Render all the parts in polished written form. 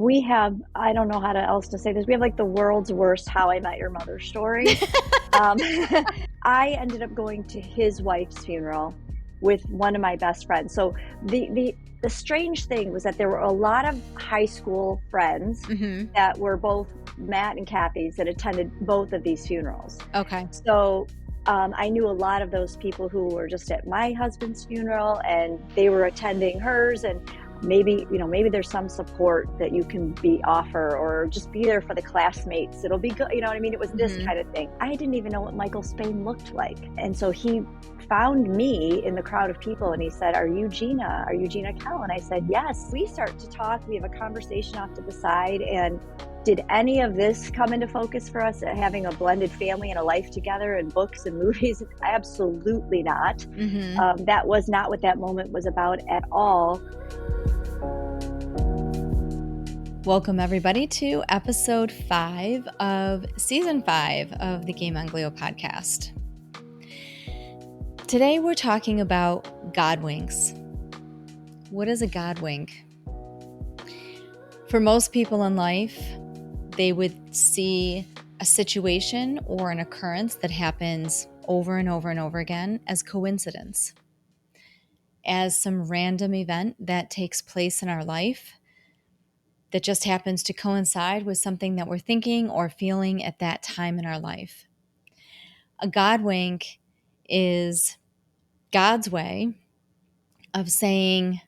We have I don't know how to else to say this. We have, like, the world's worst How I Met Your Mother story. Um, I ended up going to his wife's funeral with one of my best friends. So the strange thing was that there were a lot of high school friends Mhm. that were both Matt and Kathy's that attended both of these funerals. Okay. So, I knew a lot of those people who were just at my husband's funeral, and they were attending hers, and maybe there's some support that you can be offer or just be there for the classmates. It'll be good. You know what I mean? It was this Mhm. kind of thing. I didn't even know what Michael Spehn looked like. And so he found me in the crowd of people and he said, "Are you Gina? Are you Gina Kell?" And I said, "Yes." We start to talk. We have a conversation off to the side. And did any of this come into focus for us, having a blended family and a life together and books and movies? Absolutely not. Mhm. That was not what that moment was about at all. Welcome everybody to episode 5 of season 5 of the Game on Glio podcast. Today we're talking about God winks. What is a God wink? For most people in life, they would see a situation or an occurrence that happens over and over and over again as coincidence, as some random event that takes place in our life that just happens to coincide with something that we're thinking or feeling at that time in our life. A God wink is God's way of saying,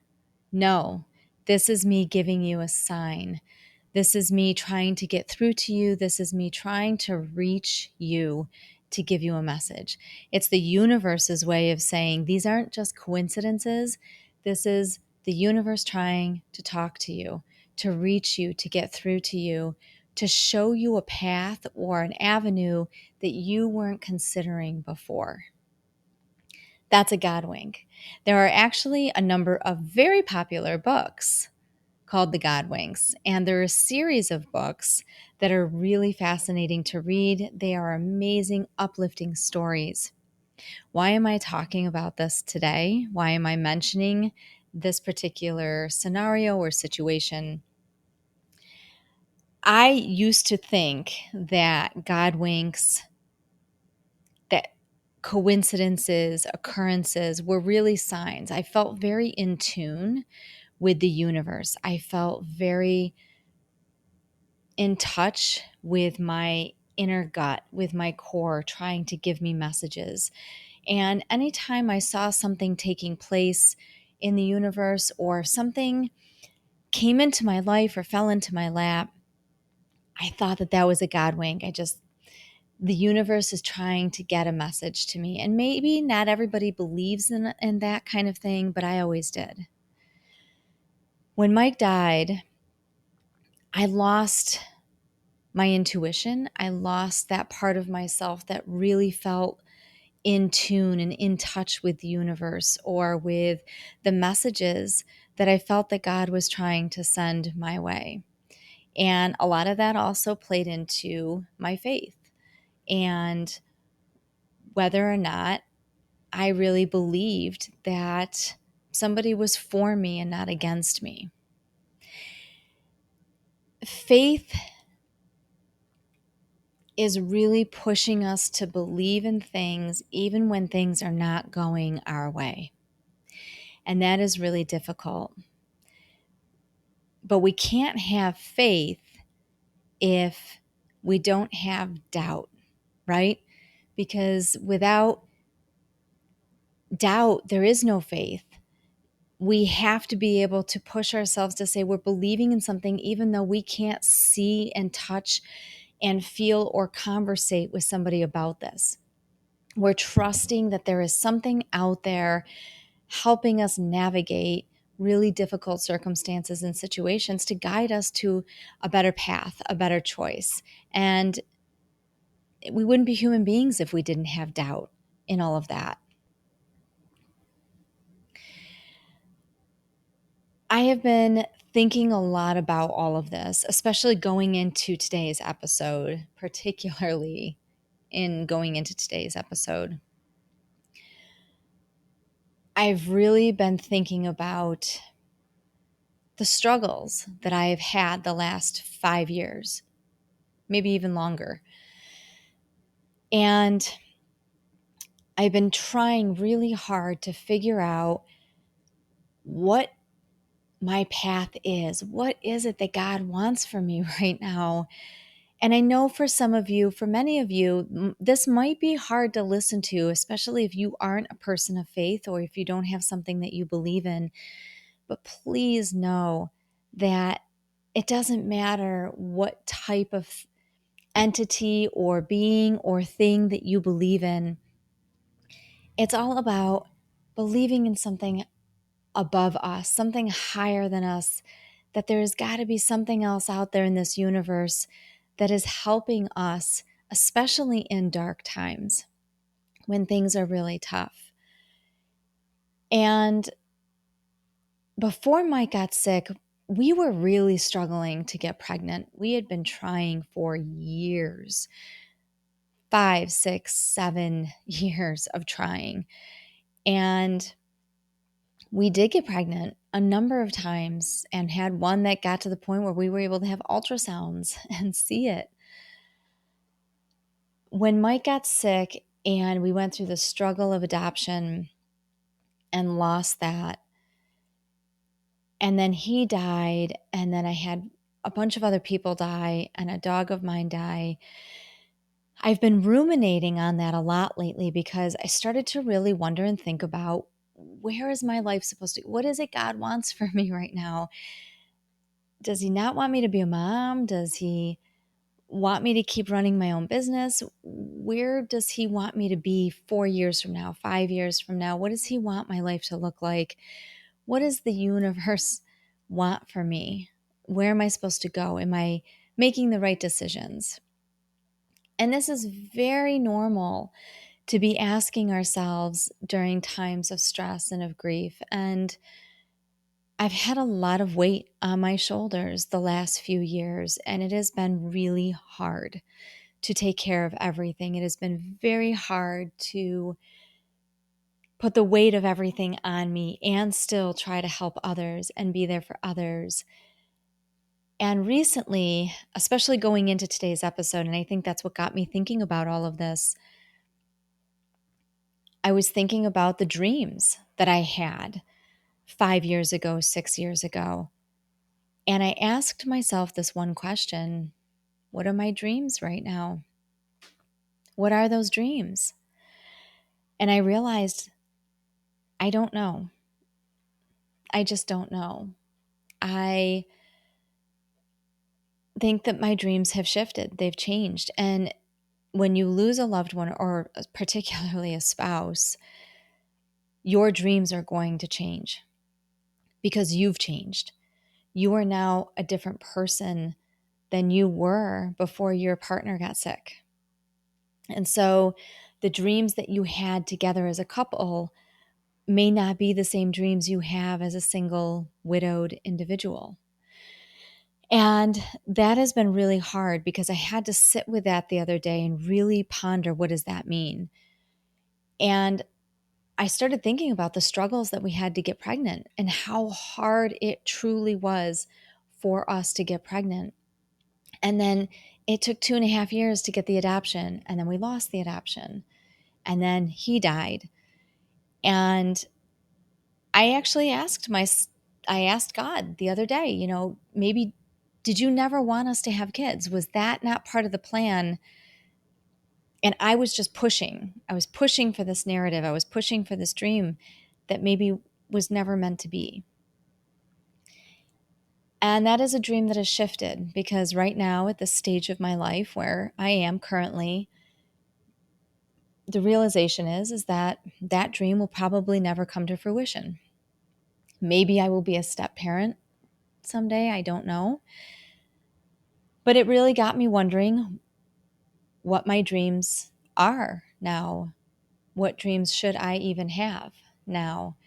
no, this is me giving you a sign. This is me trying to get through to you. This is me trying to reach you to give you a message. It's the universe's way of saying these aren't just coincidences. This is the universe trying to talk to you, to reach you, to get through to you, to show you a path or an avenue that you weren't considering before. That's a God wink. There are actually a number of very popular books called The God Winks, and there are a series of books that are really fascinating to read. They are amazing, uplifting stories. Why am I talking about this today? Why am I mentioning this particular scenario or situation? I used to think that God winks, that coincidences, occurrences were really signs. I felt very in tune with the universe. I felt very in touch with my inner gut, with my core, trying to give me messages. And anytime I saw something taking place in the universe or something came into my life or fell into my lap, I thought that that was a God wink. The universe is trying to get a message to me. And maybe not everybody believes in that kind of thing, but I always did. When Mike died, I lost my intuition. I lost that part of myself that really felt in tune and in touch with the universe or with the messages that I felt that God was trying to send my way. And a lot of that also played into my faith and whether or not I really believed that somebody was for me and not against me. Faith is really pushing us to believe in things even when things are not going our way. And that is really difficult. But we can't have faith if we don't have doubt, right? Because without doubt, there is no faith. We have to be able to push ourselves to say we're believing in something even though we can't see and touch and feel or conversate with somebody about this. We're trusting that there is something out there helping us navigate really difficult circumstances and situations to guide us to a better path, a better choice. And we wouldn't be human beings if we didn't have doubt in all of that. I have been thinking a lot about all of this, especially going into today's episode, particularly in going into today's episode. I've really been thinking about the struggles that I have had the last 5 years, maybe even longer. And I've been trying really hard to figure out what my path is. What is it that God wants for me right now? And I know for some of you, for many of you, this might be hard to listen to, especially if you aren't a person of faith or if you don't have something that you believe in. But please know that it doesn't matter what type of entity or being or thing that you believe in. It's all about believing in something above us, something higher than us, that there's got to be something else out there in this universe that is helping us, especially in dark times when things are really tough. And before Mike got sick, we were really struggling to get pregnant. We had been trying for years, 5, 6, 7 years of trying. And we did get pregnant a number of times and had one that got to the point where we were able to have ultrasounds and see it. When Mike got sick and we went through the struggle of adoption and lost that, and then he died, and then I had a bunch of other people die and a dog of mine die. I've been ruminating on that a lot lately because I started to really wonder and think about, where is my life supposed to, what is it God wants for me right now? Does he not want me to be a mom? Does he want me to keep running my own business? Where does he want me to be 4 years from now, 5 years from now? What does he want my life to look like? What does the universe want for me? Where am I supposed to go? Am I making the right decisions? And this is very normal to be asking ourselves during times of stress and of grief. And I've had a lot of weight on my shoulders the last few years, and it has been really hard to take care of everything. It has been very hard to put the weight of everything on me and still try to help others and be there for others. And recently, especially going into today's episode, and I think that's what got me thinking about all of this, I was thinking about the dreams that I had 5 years ago, 6 years ago. And I asked myself this one question: what are my dreams right now? What are those dreams? And I realized I don't know. I just don't know. I think that my dreams have shifted, they've changed. And when you lose a loved one, or particularly a spouse, your dreams are going to change because you've changed. You are now a different person than you were before your partner got sick. And so the dreams that you had together as a couple may not be the same dreams you have as a single widowed individual. And that has been really hard because I had to sit with that the other day and really ponder, what does that mean? And I started thinking about the struggles that we had to get pregnant and how hard it truly was for us to get pregnant. And then it took 2.5 years to get the adoption, and then we lost the adoption, and then he died. And I actually I asked God the other day, maybe, did you never want us to have kids? Was that not part of the plan? And I was just pushing. I was pushing for this narrative. I was pushing for this dream that maybe was never meant to be. And that is a dream that has shifted, because right now, at this stage of my life where I am currently, the realization is that that dream will probably never come to fruition. Maybe I will be a step parent someday, I don't know. But it really got me wondering what my dreams are now. What dreams should I even have now?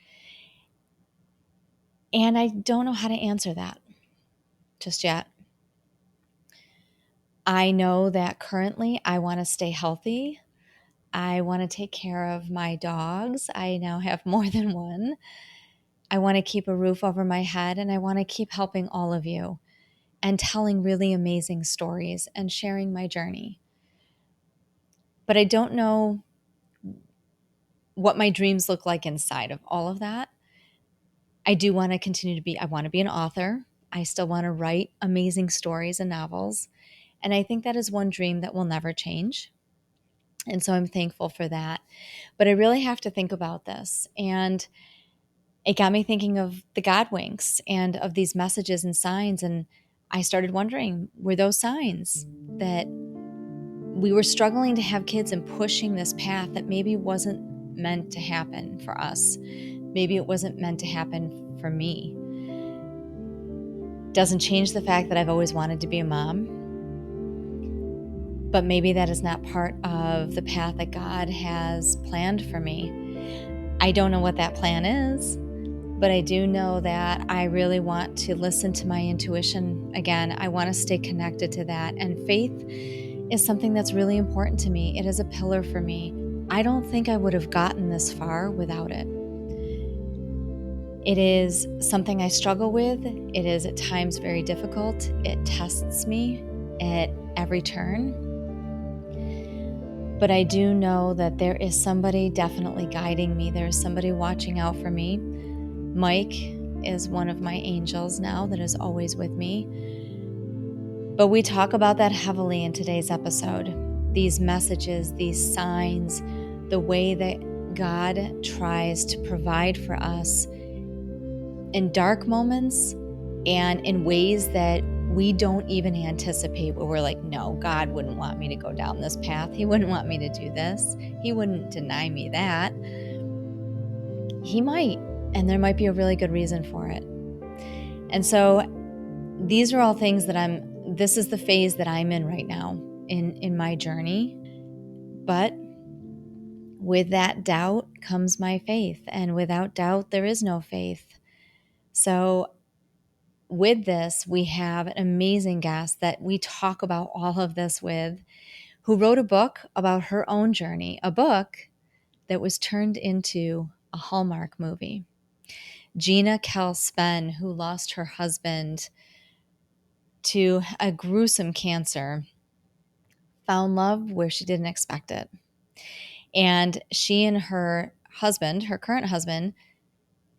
And I don't know how to answer that just yet. I know that currently I want to stay healthy. I want to take care of my dogs. I now have more than one. I want to keep a roof over my head, and I want to keep helping all of you and telling really amazing stories and sharing my journey. But I don't know what my dreams look like inside of all of that. I do want to continue to be, I want to be an author. I still want to write amazing stories and novels. And I think that is one dream that will never change. And so I'm thankful for that. But I really have to think about this. And it got me thinking of the God winks and of these messages and signs. And I started wondering, were those signs that we were struggling to have kids and pushing this path that maybe wasn't meant to happen for us? Maybe it wasn't meant to happen for me. Doesn't change the fact that I've always wanted to be a mom. But maybe that is not part of the path that God has planned for me. I don't know what that plan is, but I do know that I really want to listen to my intuition again. I want to stay connected to that. And faith is something that's really important to me. It is a pillar for me. I don't think I would have gotten this far without it. It is something I struggle with. It is at times very difficult. It tests me at every turn. But I do know that there is somebody definitely guiding me. There is somebody watching out for me. Mike is one of my angels now that is always with me. But we talk about that heavily in today's episode. These messages, these signs, the way that God tries to provide for us in dark moments and in ways that we don't even anticipate, where we're like, no, God wouldn't want me to go down this path. He wouldn't want me to do this. He wouldn't deny me that. He might, and there might be a really good reason for it. And so these are all things that this is the phase that I'm in right now in my journey. But with that doubt comes my faith, and without doubt, there is no faith. So with this, we have an amazing guest that we talk about all of this with, who wrote a book about her own journey, a book that was turned into a Hallmark movie. Gina Kell-Spehn, who lost her husband to a gruesome cancer, found love where she didn't expect it. And she and her husband, her current husband,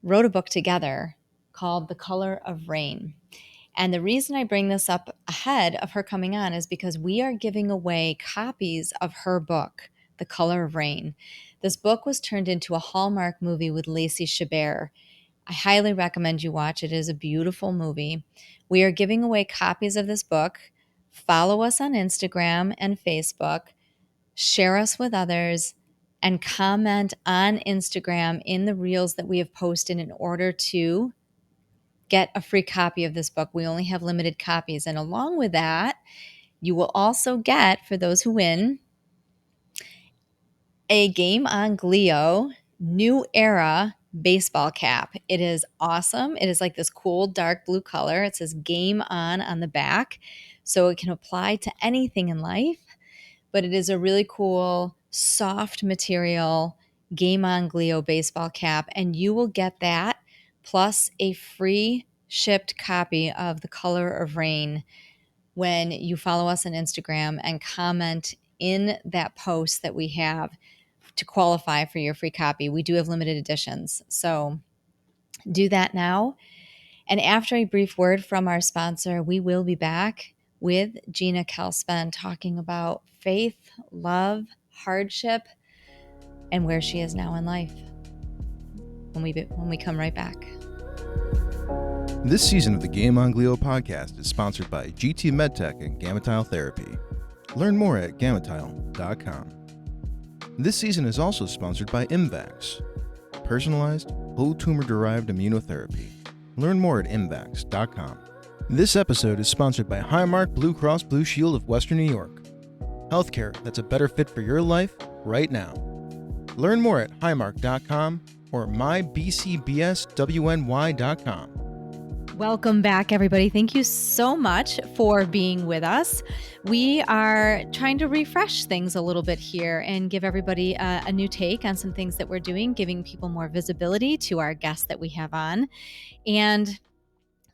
wrote a book together called The Color of Rain. And the reason I bring this up ahead of her coming on is because we are giving away copies of her book, The Color of Rain. This book was turned into a Hallmark movie with Lacey Chabert. I highly recommend you watch it. It is a beautiful movie. We are giving away copies of this book. Follow us on Instagram and Facebook. Share us with others, and comment on Instagram in the reels that we have posted in order to get a free copy of this book. We only have limited copies. And along with that, you will also get, for those who win, a Game on Glio New Era baseball cap. It is awesome. It is like this cool dark blue color. It says Game On the back, so it can apply to anything in life. But it is a really cool, soft material Game On Glio baseball cap, and you will get that plus a free shipped copy of The Color of Rain when you follow us on Instagram and comment in that post that we have to qualify for your free copy. We do have limited editions, so do that now. And after a brief word from our sponsor, we will be back with Gina Kell-Spehn talking about faith, love, hardship, and where she is now in life when we come right back. This season of the Game on Glio podcast is sponsored by GT MedTech and Gametile Therapy. Learn more at gametile.com. This season is also sponsored by Imvax, personalized, whole tumor-derived immunotherapy. Learn more at imvax.com. This episode is sponsored by Hallmark Blue Cross Blue Shield of Western New York. Healthcare that's a better fit for your life right now. Learn more at highmark.com or mybcbswny.com. Welcome back, everybody. Thank you so much for being with us. We are trying to refresh things a little bit here and give everybody a new take on some things that we're doing, giving people more visibility to our guests that we have on. And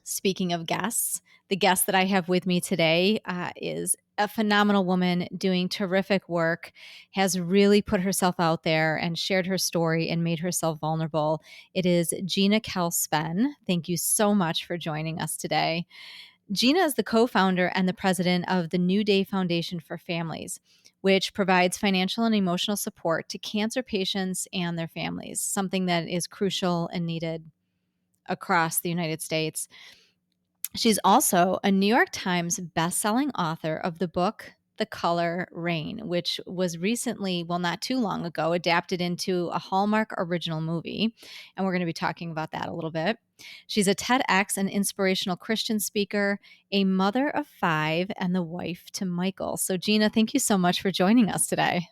speaking of guests, the guest that I have with me today is a phenomenal woman doing terrific work, has really put herself out there and shared her story and made herself vulnerable. It is Gina Kell-Spehn. Thank you so much for joining us today. Gina is the co-founder and the president of the New Day Foundation for Families, which provides financial and emotional support to cancer patients and their families, something that is crucial and needed across the United States. She's also a New York Times bestselling author of the book The Color Rain, which was recently, well, not too long ago, adapted into a Hallmark original movie. And we're going to be talking about that a little bit. She's a TEDx and inspirational Christian speaker, a mother of 5, and the wife to Michael. So, Gina, thank you so much for joining us today.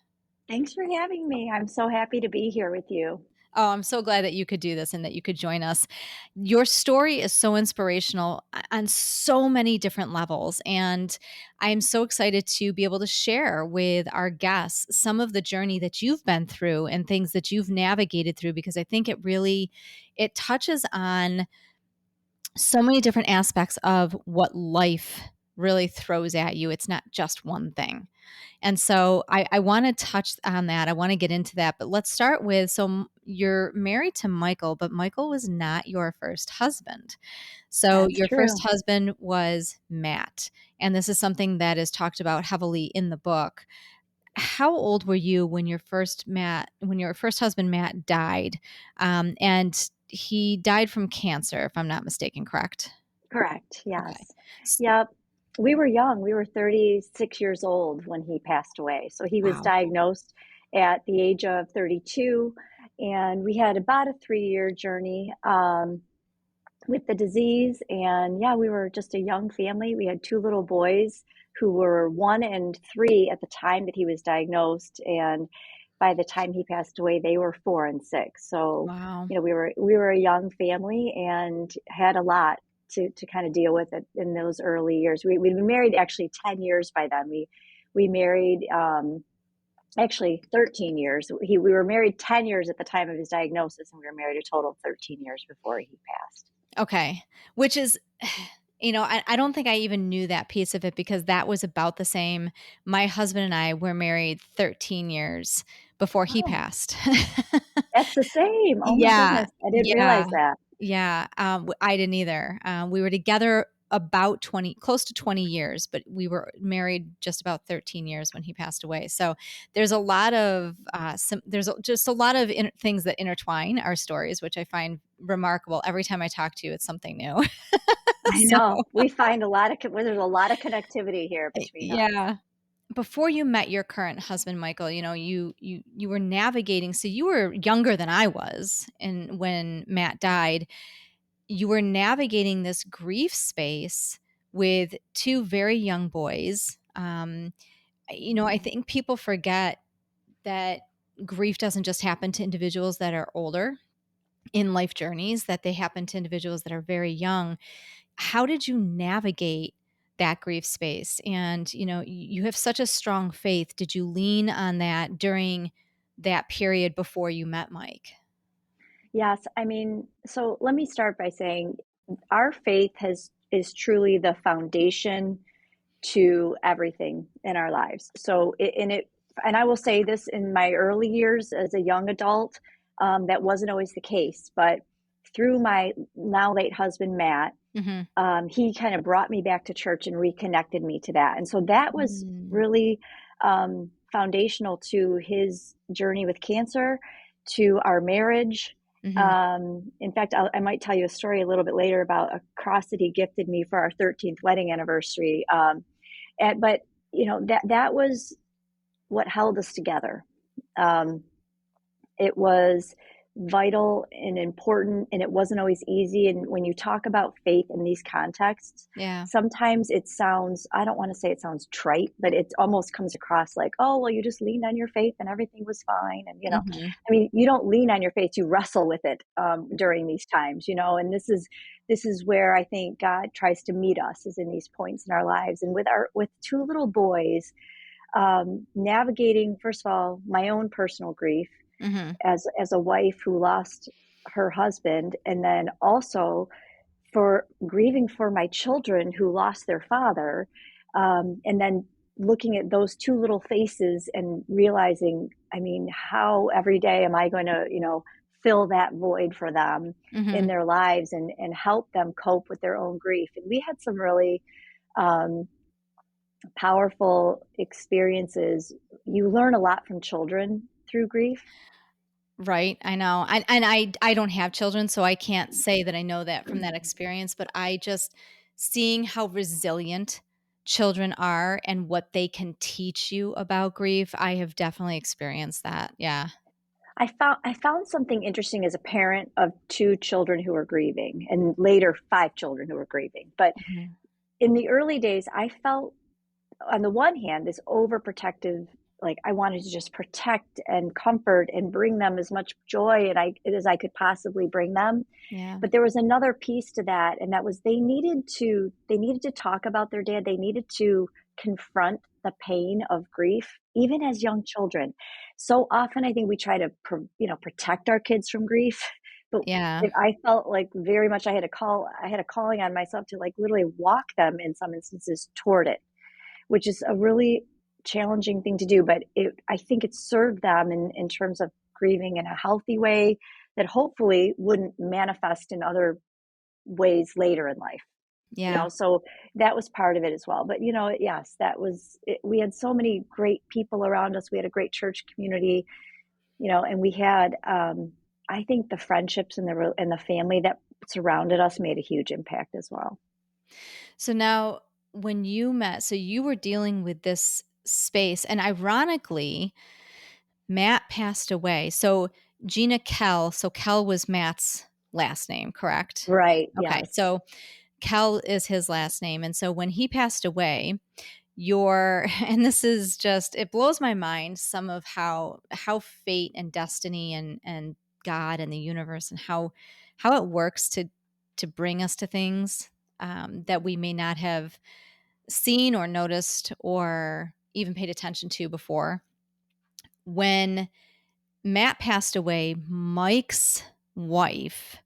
Thanks for having me. I'm so happy to be here with you. Oh, I'm so glad that you could do this and that you could join us. Your story is so inspirational on so many different levels. And I'm so excited to be able to share with our guests some of the journey that you've been through and things that you've navigated through, because I think it touches on so many different aspects of what life really throws at you. It's not just one thing. And so I want to touch on that. I want to get into that. But let's start with, so you're married to Michael, but Michael was not your first husband. So That's your first true. husband was Matt. And this is something that is talked about heavily in the book. How old were you when your first husband Matt died? And he died from cancer, if I'm not mistaken, correct? Correct. Okay. Yes. Yep. We were young. We were 36 years old when he passed away. So he was Wow. diagnosed at the age of 32, and we had about a 3-year journey with the disease. And yeah, we were just a young family. We had 2 little boys who were 1 and 3 at the time that he was diagnosed. And by the time he passed away, they were 4 and 6. So, Wow. we were a young family and had a lot to kind of deal with it in those early years. We'd been married actually 10 years by then. We married actually 13 years. We were married 10 years at the time of his diagnosis, and we were married a total of 13 years before he passed. Okay. Which is, I don't think I even knew that piece of it, because that was about the same. My husband and I were married 13 years before he Oh, passed. that's the same. Oh my Yeah. goodness. I didn't Yeah. realize that. Yeah. I didn't either. We were together about close to 20 years, but we were married just about 13 years when he passed away. So there's a lot of, just a lot of things that intertwine our stories, which I find remarkable. Every time I talk to you, it's something new. I So, know. We find there's a lot of connectivity here between us. yeah. Before you met your current husband, Michael, you were navigating. So you were younger than I was, and when Matt died, you were navigating this grief space with 2 very young boys. I Mhm. think people forget that grief doesn't just happen to individuals that are older in life journeys, that they happen to individuals that are very young. How did you navigate that grief space? And, you have such a strong faith. Did you lean on that during that period before you met Mike? Yes, I mean, so let me start by saying our faith is truly the foundation to everything in our lives. So and I will say this, in my early years as a young adult, that wasn't always the case. But through my now late husband Matt, Mm-hmm. he kind of brought me back to church and reconnected me to that. And so that was Mm. really foundational to his journey with cancer, to our marriage. Mm-hmm. In fact, I might tell you a story a little bit later about a cross that he gifted me for our 13th wedding anniversary. But that was what held us together. Um, it was vital and important, and it wasn't always easy. And when you talk about faith in these contexts, Yeah. sometimes it sounds, I don't want to say it sounds trite, but it almost comes across like, oh, well, you just leaned on your faith and everything was fine. And, Mm-hmm. I mean, you don't lean on your faith, you wrestle with it during these times, and this this is where I think God tries to meet us, is in these points in our lives. And with two little boys, navigating, first of all, my own personal grief Mm-hmm. as a wife who lost her husband, and then also for grieving for my children who lost their father, and then looking at those two little faces and realizing, I mean, how every day am I going to, fill that void for them in Mm-hmm. their lives, and help them cope with their own grief. And we had some really um, powerful experiences. You learn a lot from children through grief. Right. I know. And I don't have children, so I can't say that I know that from that experience, but I just seeing how resilient children are and what they can teach you about grief, I have definitely experienced that. Yeah. I found something interesting as a parent of two children who were grieving, and later five children who were grieving. But Mhm. in the early days, I felt, on the one hand, this overprotective, like I wanted to just protect and comfort and bring them as much joy as I could possibly bring them. Yeah. But there was another piece to that, and that was they needed to talk about their dad. They needed to confront the pain of grief, even as young children. So often, I think we try to protect our kids from grief, but Yeah. I felt like very much I had a calling on myself to like literally walk them in some instances toward it, which is a really challenging thing to do. But I think it served them in terms of grieving in a healthy way that hopefully wouldn't manifest in other ways later in life. Yeah. So that was part of it as well. But yes, that was it. We had so many great people around us. We had a great church community, and we had, I think, the friendships and the family that surrounded us made a huge impact as well. So now when you met, so you were dealing with this space, and ironically, Matt passed away. So Gina Kell, so Kell was Matt's last name, correct? Right. Okay. Yes. So Kell is his last name. And so when he passed away, your and this is just it blows my mind some of how fate and destiny and God and the universe and how it works to bring us to things that we may not have seen or noticed or even paid attention to before. When Matt passed away, Mike's wife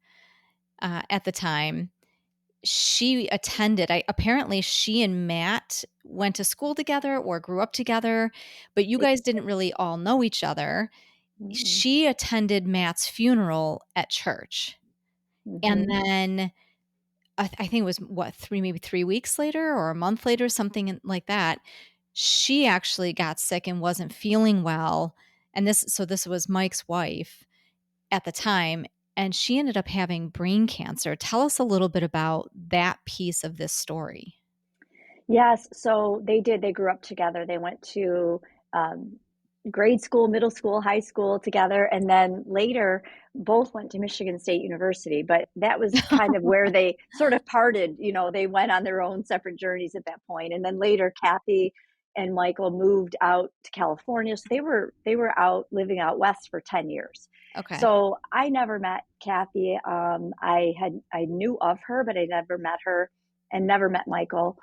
at the time, she attended. Apparently, she and Matt went to school together or grew up together, but you guys didn't really all know each other. Mm-hmm. She attended Matt's funeral at church. And Mm-hmm. then I think it was maybe 3 weeks later or a month later, something like that. She actually got sick and wasn't feeling well. And this was Mike's wife at the time, and she ended up having brain cancer. Tell us a little bit about that piece of this story. Yes, so they did. They grew up together. They went to um, grade school, middle school, high school together, and then later both went to Michigan State University. But that was kind of where they sort of parted. They went on their own separate journeys at that point. And then later, Kathy and Michael moved out to California, so they were out living out west for 10 years. Okay. So I never met Kathy. I knew of her, but I never met her, and never met Michael.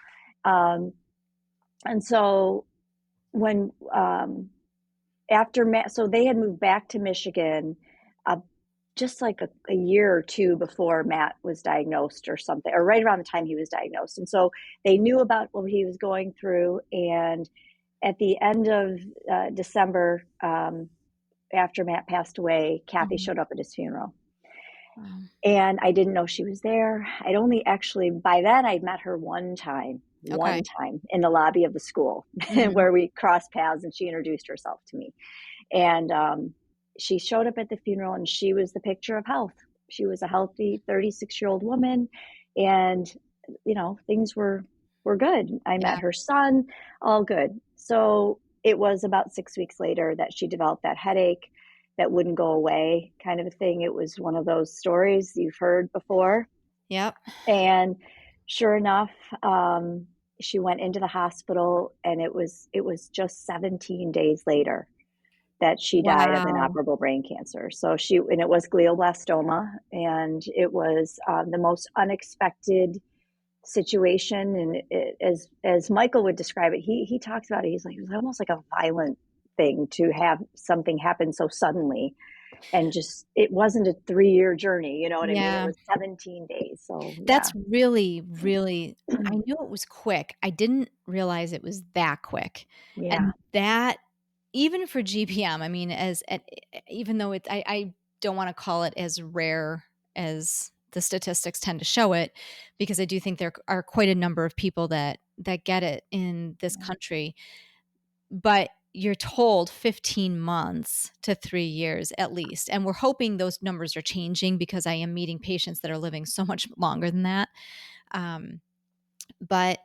Um, and so when after Matt, so they had moved back to Michigan, uh, just like a year or two before Matt was diagnosed or something, or right around the time he was diagnosed. And so they knew about what he was going through. And at the end of December, after Matt passed away, Kathy Mhm. showed up at his funeral. Wow. And I didn't know she was there. I'd only actually, by then, I'd met her one Okay. time in the lobby of the school Mhm. where we crossed paths, and she introduced herself to me. And she showed up at the funeral, and she was the picture of health. She was a healthy 36-year-old woman. And, things were good. I met Yeah. her son, all good. So it was about 6 weeks later that she developed that headache that wouldn't go away, kind of a thing. It was one of those stories you've heard before. Yep. And sure enough, she went into the hospital, and it was just 17 days later that she died of Wow. inoperable brain cancer. And it was glioblastoma, and it was the most unexpected situation. And as Michael would describe it, he talks about it. He's like, it was almost like a violent thing to have something happen so suddenly. And just, it wasn't a 3-year journey. You know what I mean? It Yeah. was 17 days. So yeah. That's really, really, I knew it was quick. I didn't realize it was that quick. Yeah. And that, even for GPM, I mean, even though I don't want to call it as rare as the statistics tend to show it, because I do think there are quite a number of people that get it in this country. But you're told 15 months to 3 years at least. And we're hoping those numbers are changing, because I am meeting patients that are living so much longer than that. But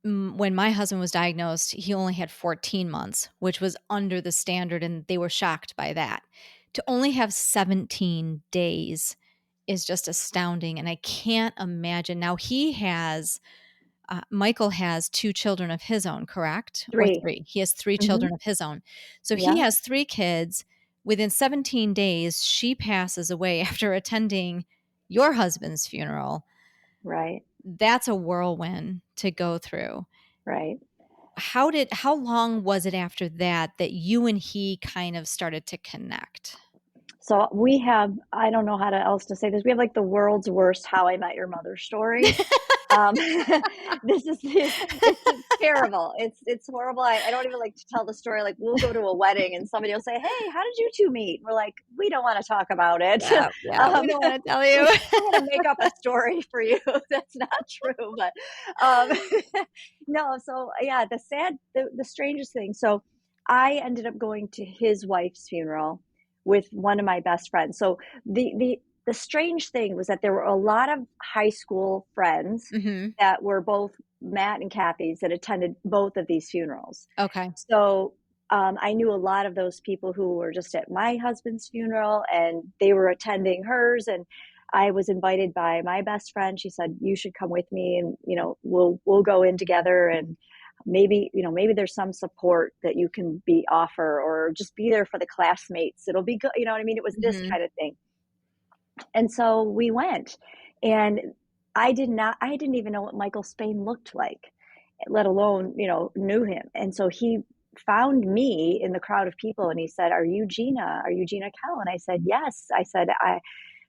when my husband was diagnosed, he only had 14 months, which was under the standard, and they were shocked by that. To only have 17 days is just astounding. And I can't imagine. Now, Michael has 2 children of his own, correct? Or 3. 3. He has 3 Mm-hmm. children of his own. So he Yeah. has 3 kids. Within 17 days, she passes away after attending your husband's funeral. Right. That's a whirlwind to go through. Right. How long was it after that you and he kind of started to connect? So I don't know how else to say this. We have like the world's worst How I Met Your Mother story. It's terrible. It's horrible. I don't even like to tell the story. Like, we'll go to a wedding and somebody will say, "Hey, how did you two meet?" We're like, "We don't want to talk about it." Yeah, we don't want to tell you. We're going to make up a story for you. That's not true. But um, no. So yeah, the strangest thing. So I ended up going to his wife's funeral with one of my best friends. So the strange thing was that there were a lot of high school friends Mm-hmm. that were both Matt and Kathy's that attended both of these funerals. Okay. So I knew a lot of those people who were just at my husband's funeral, and they were attending hers. And I was invited by my best friend. She said, "You should come with me, and we'll go in together, and maybe there's some support that you can offer, or just be there for the classmates. It'll be good." You know what I mean? It was this Mm-hmm. kind of thing. And so we went, and I didn't even know what Michael Spehn looked like, let alone, knew him. And so he found me in the crowd of people, and he said, "Are you Gina? Are you Gina Kell?" And I said, "Yes." I said,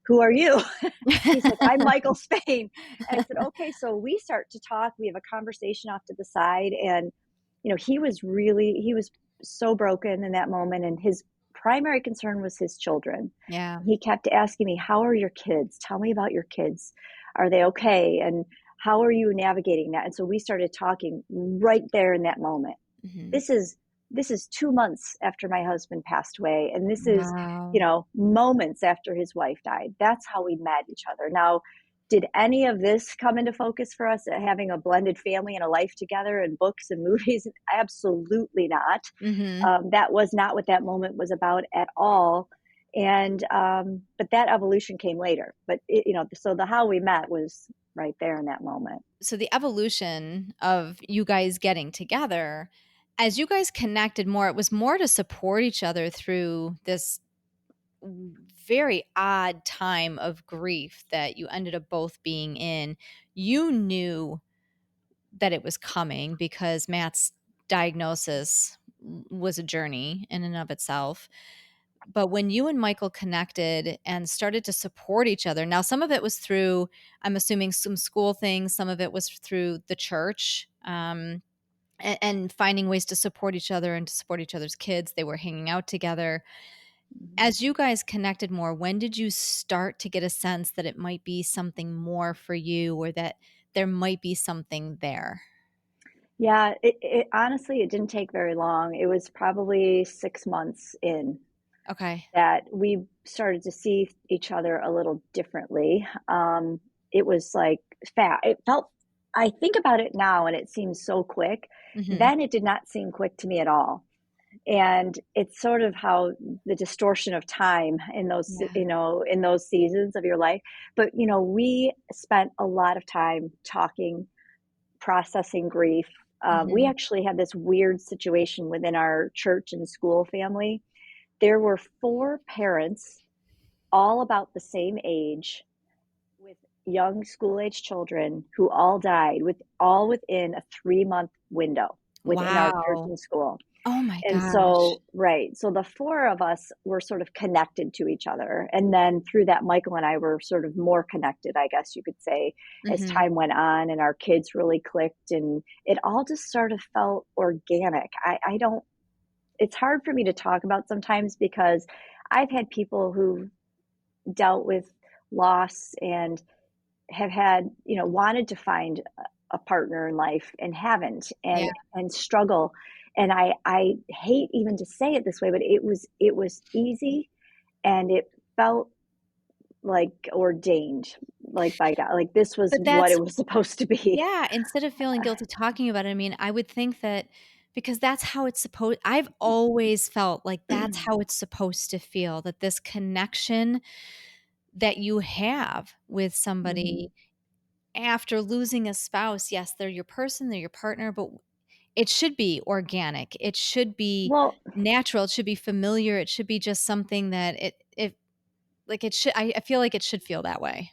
"Who are you?" He's like, "I'm Michael Spehn." And I said, "Okay." So we start to talk. We have a conversation off to the side. And, he was so broken in that moment. And his primary concern was his children. Yeah. He kept asking me, "How are your kids? Tell me about your kids. Are they okay? And how are you navigating that?" And so we started talking right there in that moment. Mm-hmm. This is 2 months after my husband passed away. And this is, Wow. moments after his wife died. That's how we met each other. Now, did any of this come into focus for us, having a blended family and a life together and books and movies? Absolutely not. Mm-hmm. That was not what that moment was about at all. And but that evolution came later. But so the how we met was right there in that moment. So the evolution of you guys getting together, as you guys connected more, it was more to support each other through this very odd time of grief that you ended up both being in. You knew that it was coming because Matt's diagnosis was a journey in and of itself. But when you and Michael connected and started to support each other, now some of it was through, I'm assuming, some school things, some of it was through the church, and finding ways to support each other and to support each other's kids. They were hanging out together. As you guys connected more, when did you start to get a sense that it might be something more for you, or that there might be something there? Yeah, it honestly, it didn't take very long. It was probably 6 months in Okay. that we started to see each other a little differently. It was like it felt, I think about it now and it seems so quick. Mm-hmm. Then it did not seem quick to me at all. And it's sort of how the distortion of time in those, in those seasons of your life. But, we spent a lot of time talking, processing grief, We actually had this weird situation within our church and school family. There were 4 parents, all about the same age, with young school-age children who all died all within a 3-month window within our church Wow. and school. Oh my And gosh. so, right. So the 4 of us were sort of connected to each other. And then through that, Michael and I were sort of more connected, I guess you could say, as Mm-hmm. time went on and our kids really clicked and it all just sort of felt organic. I don't, it's hard for me to talk about sometimes because I've had people who dealt with loss and have had, wanted to find a partner in life and haven't Yeah. and struggle. And I hate even to say it this way, but it was easy and it felt like ordained, like by God, like this was But what that's it was supposed to be. Yeah, instead of feeling guilty talking about it, I mean, I would think that because that's how it's supposed I've always felt like that's how it's supposed to feel, that this connection that you have with Mhm. somebody after losing a spouse, yes, they're your person, they're your partner, but it should be organic. It should be Well, natural. It should be familiar. It should be just something that it like it should I feel like it should feel that way.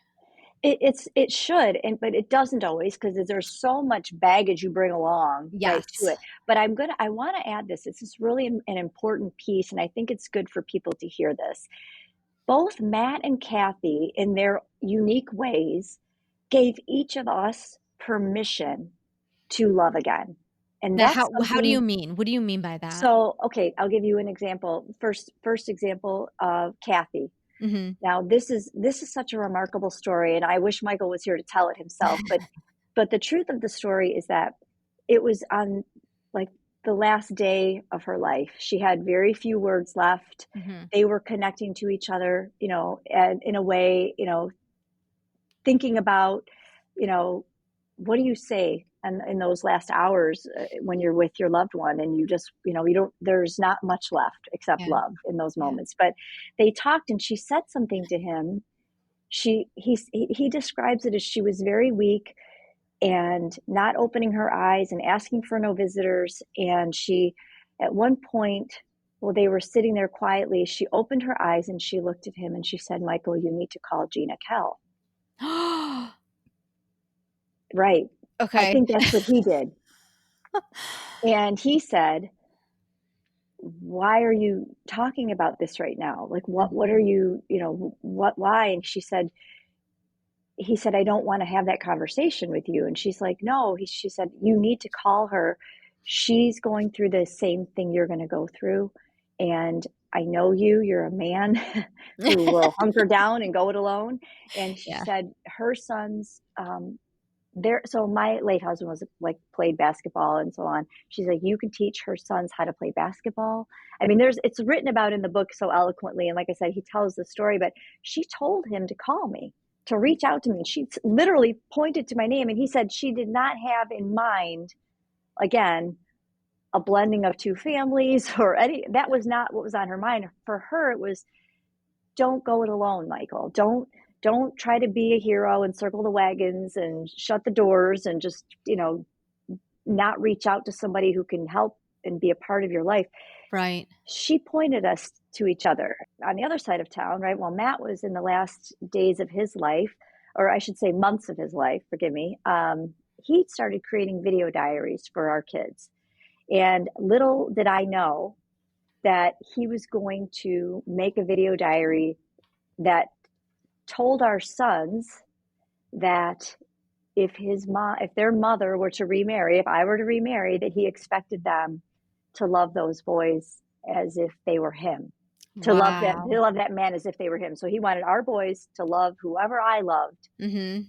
it should, but it doesn't always because there's so much baggage you bring along, right, to Yes. it. But I want to add this. This is really an important piece, and I think it's good for people to hear this. Both Matt and Kathy, in their unique ways, gave each of us permission to love again, and Now that's how do you something. mean? What do you mean by that? So, okay, I'll give you an example. First example of Kathy. Mhm. Now, this is such a remarkable story, and I wish Michael was here to tell it himself. But the truth of the story is that it was on like the last day of her life. She had very few words left. Mhm. They were connecting to each other, and in a way, thinking about, you know, what do you say in those last hours when you're with your loved one and you just, you don't, there's not much left except Yeah. love in those Yeah. moments. But they talked and she said something to him. He describes it as she was very weak and not opening her eyes and asking for no visitors. And she, at one point, while they were sitting there quietly, she opened her eyes and she looked at him and she said, "Michael, you need to call Gina Kell." Right. I Okay. think that's what he did. And he said, "Why are you talking about this right now? Like, what are Mhm. you, why?" And he said, "I don't want to have that conversation with you." And she's like, "No," she said, "You need to call her. She's going through the same thing you're going to go through. And I know you're a man who will hunker down and go it alone." And she Yeah. said, her sons, so my late husband was like played basketball and so on. She's like, "You can teach her sons how to play basketball." I mean, it's written about in the book so eloquently. And like I said, he tells the story, but she told him to call me, to reach out to me. She literally pointed to my name. And he said she did not have in mind, again, a blending of 2 families or that was not what was on her mind. For her, it was, don't go it alone, Michael. Don't try to be a hero and circle the wagons and shut the doors and just, not reach out to somebody who can help and be a part of your life. Right. She pointed us to each other on the other side of town, right? While Matt was in the last days of his life, or I should say months of his life, forgive me, he started creating video diaries for our kids. And little did I know that he was going to make a video diary that told our sons that if their mother were to remarry, if I were to remarry, that he expected them to love those boys as if they were him, to Wow. love that man as if they were him. So he wanted our boys to love whoever I loved Mhm.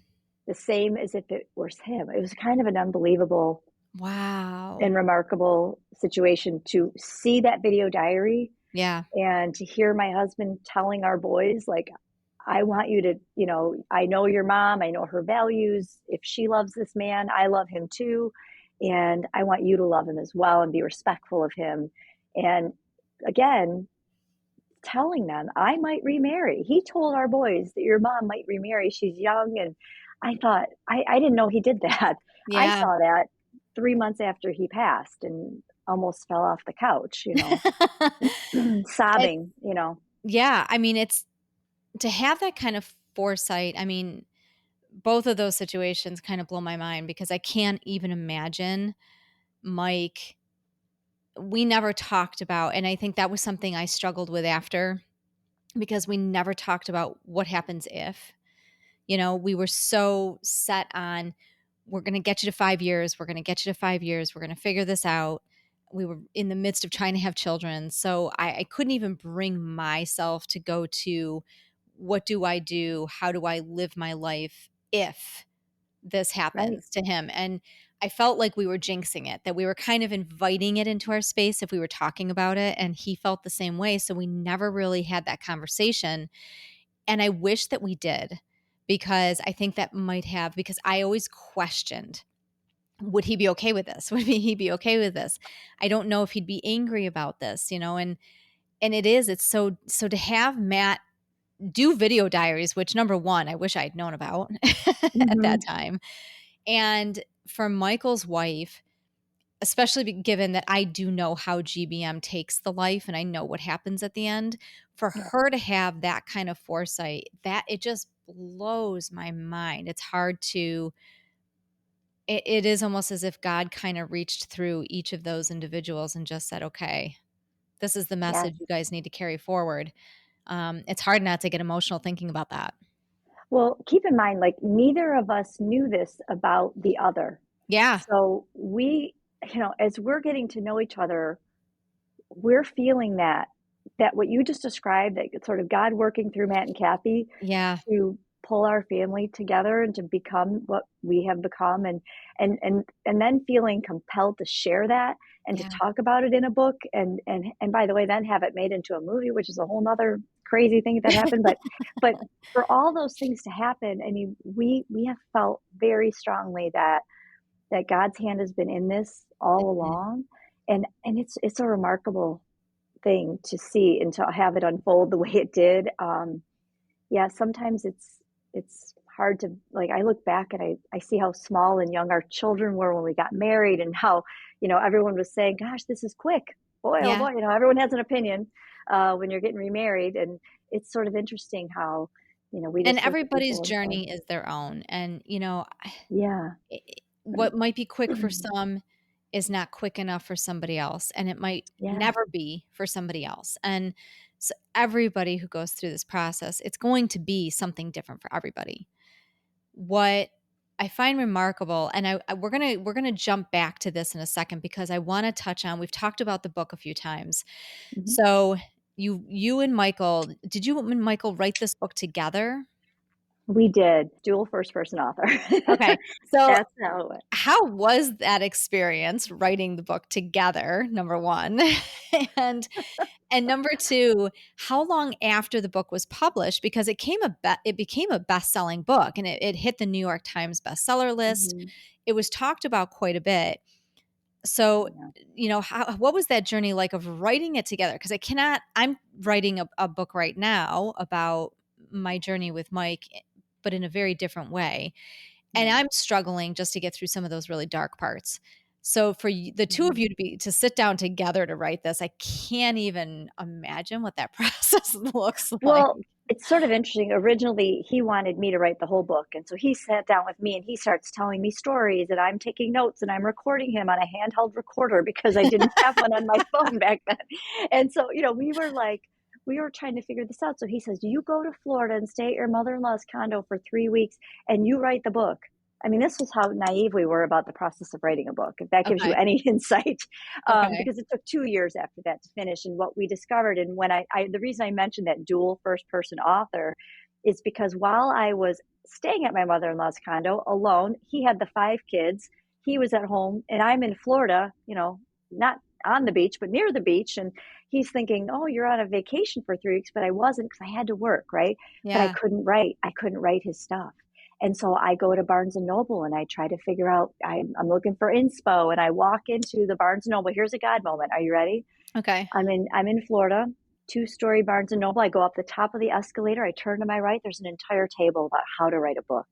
the same as if it was him. It was kind of an unbelievable Wow. and remarkable situation to see that video diary Yeah. and to hear my husband telling our boys, like, "I want you to, I know your mom, I know her values. If she loves this man, I love him too. And I want you to love him as well and be respectful of him." And again, telling them, "I might remarry." He told our boys that your mom might remarry. She's young. And I thought, I didn't know he did that. I Yeah. saw that. 3 months after he passed and almost fell off the couch, It, sobbing, yeah, I mean, it's to have that kind of foresight. I mean, both of those situations kind of blow my mind because I can't even imagine Mike. We never talked about, and I think that was something I struggled with after because we never talked about what happens if. We were so set on, we're going to get you to 5 years. We're going to get you to 5 years. We're going to figure this out. We were in the midst of trying to have children. So I couldn't even bring myself to go to, what do I do? How do I live my life if this right. happens to him? And I felt like we were jinxing it, that we were kind of inviting it into our space if we were talking about it. And he felt the same way. So we never really had that conversation. And I wish that we did, because I think that might have, because I always questioned, would he be okay with this? Would he be okay with this? I don't know if he'd be angry about this, and it's so to have Matt do video diaries, which number one, I wish I'd known about at Hmm. that time. And for Michael's wife, especially given that I do know how GBM takes the life and I know what happens at the end, for Yeah. her to have that kind of foresight, that it just blows my mind. It's hard to, it is almost as if God kind of reached through each of those individuals and just said, okay, this is the Yes. message you guys need to carry forward. It's hard not to get emotional thinking about that. Well, keep in mind, like neither of us knew this about the other. Yeah. So we, as we're getting to know each other, we're feeling that what you just described, that sort of God working through Matt and Kathy Yeah. to pull our family together and to become what we have become, and then feeling compelled to share that and to Yeah. talk about it in a book, and by the way, then have it made into a movie, which is a whole nother crazy thing that happened. But for all those things to happen, I mean, we have felt very strongly that God's hand has been in this all Mhm. along, and it's a remarkable thing to see and to have it unfold the way it did. Yeah, sometimes it's hard to, like, I look back and I see how small and young our children were when we got married, and how, everyone was saying, gosh, this is quick. Boy, oh Yeah. boy, everyone has an opinion when you're getting remarried. And it's sort of interesting how, we And just look at everybody's people and say, journey is their own. And, yeah, what might be quick for some is not quick enough for somebody else, and it might yeah, never be for somebody else. And so everybody who goes through this process, it's going to be something different for everybody. What I find remarkable, and we're gonna jump back to this in a second, because I want to touch on, we've talked about the book a few times. mhm. So you and Michael, did you and Michael write this book together? We did dual first person author. Okay. So That's how it went. how was that experience writing the book together, number one? and and number two, how long after the book was published? Because it became a best-selling book, and it hit the New York Times bestseller list. Mhm. It was talked about quite a bit. So, Yeah. what was that journey like of writing it together? Because I'm writing a book right now about my journey with Mike, but in a very different way. And Right. I'm struggling just to get through some of those really dark parts. So for the two of Mhm. you to sit down together to write this, I can't even imagine what that process looks like. Well, it's sort of interesting. Originally, he wanted me to write the whole book. And so he sat down with me and he starts telling me stories, and I'm taking notes and I'm recording him on a handheld recorder because I didn't have one on my phone back then. And so, we were trying to figure this out. So he says, you go to Florida and stay at your mother-in-law's condo for 3 weeks and you write the book. I mean, this was how naive we were about the process of writing a book, if that gives you Okay. any insight, Okay. because it took 2 years after that to finish. And what we discovered, and when the reason I mentioned that dual first person author is because while I was staying at my mother in law's condo alone, he had the 5 kids, he was at home, and I'm in Florida, not on the beach, but near the beach. And he's thinking, oh, you're on a vacation for 3 weeks, but I wasn't, because I had to work, right? But Yeah. I couldn't write his stuff. And so I go to Barnes and Noble and I try to figure out, I'm looking for inspo, and I walk into the Barnes and Noble. Here's a God moment. Are you ready? Okay. I'm in Florida, 2-story Barnes and Noble. I go up the top of the escalator. I turn to my right. There's an entire table about how to write a book.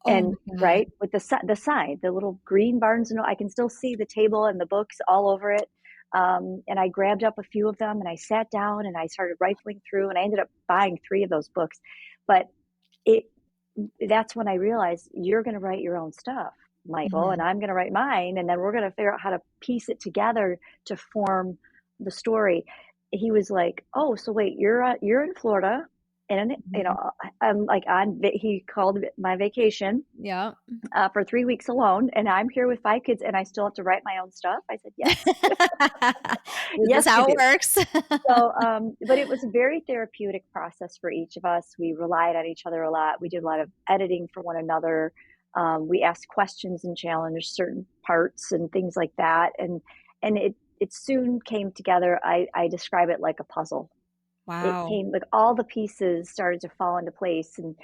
And my God. right with the sign, the little green Barnes and Noble, I can still see the table and the books all over it. And I grabbed up a few of them and I sat down and I started rifling through and I ended up buying 3 of those books. But it that's when I realized you're going to write your own stuff, Michael, and Mhm. I'm going to write mine, and then we're going to figure out how to piece it together to form the story. He was like, "Oh, so wait, you're in Florida, and Mhm. I'm like he called it my vacation Yeah. for 3 weeks alone, and I'm here with 5 kids, and I still have to write my own stuff." I said, "Yes, Is this yes, you how it do." works? So, but it was a very therapeutic process for each of us. We relied on each other a lot. We did a lot of editing for one another. We asked questions and challenged certain parts and things like that. And it soon came together. I describe it like a puzzle. It Wow. came like all the pieces started to fall into place, and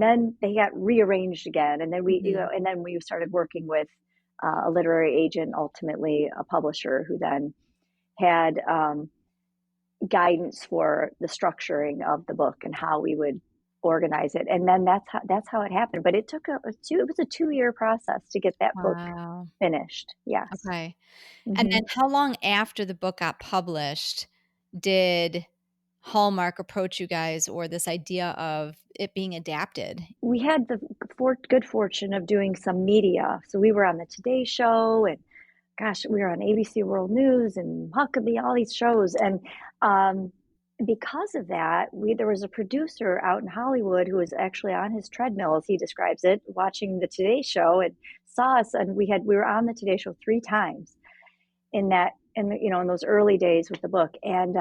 then they got rearranged again. And then Mhm. and then we started working with a literary agent, ultimately a publisher, who then had guidance for the structuring of the book and how we would organize it. And then that's how it happened. But it took it was a 2-year process to get that book Wow. finished. Yes. Okay. And Hmm. then how long after the book got published did Hallmark approach you guys or this idea of it being adapted? We had the good fortune of doing some media. So we were on the Today Show, and gosh, we were on ABC World News and Huckabee, all these shows. And um, because of that, there was a producer out in Hollywood who was actually on his treadmill, as he describes it, watching the Today Show, and saw us. And we were on the Today Show 3 times in that, in those early days with the book. And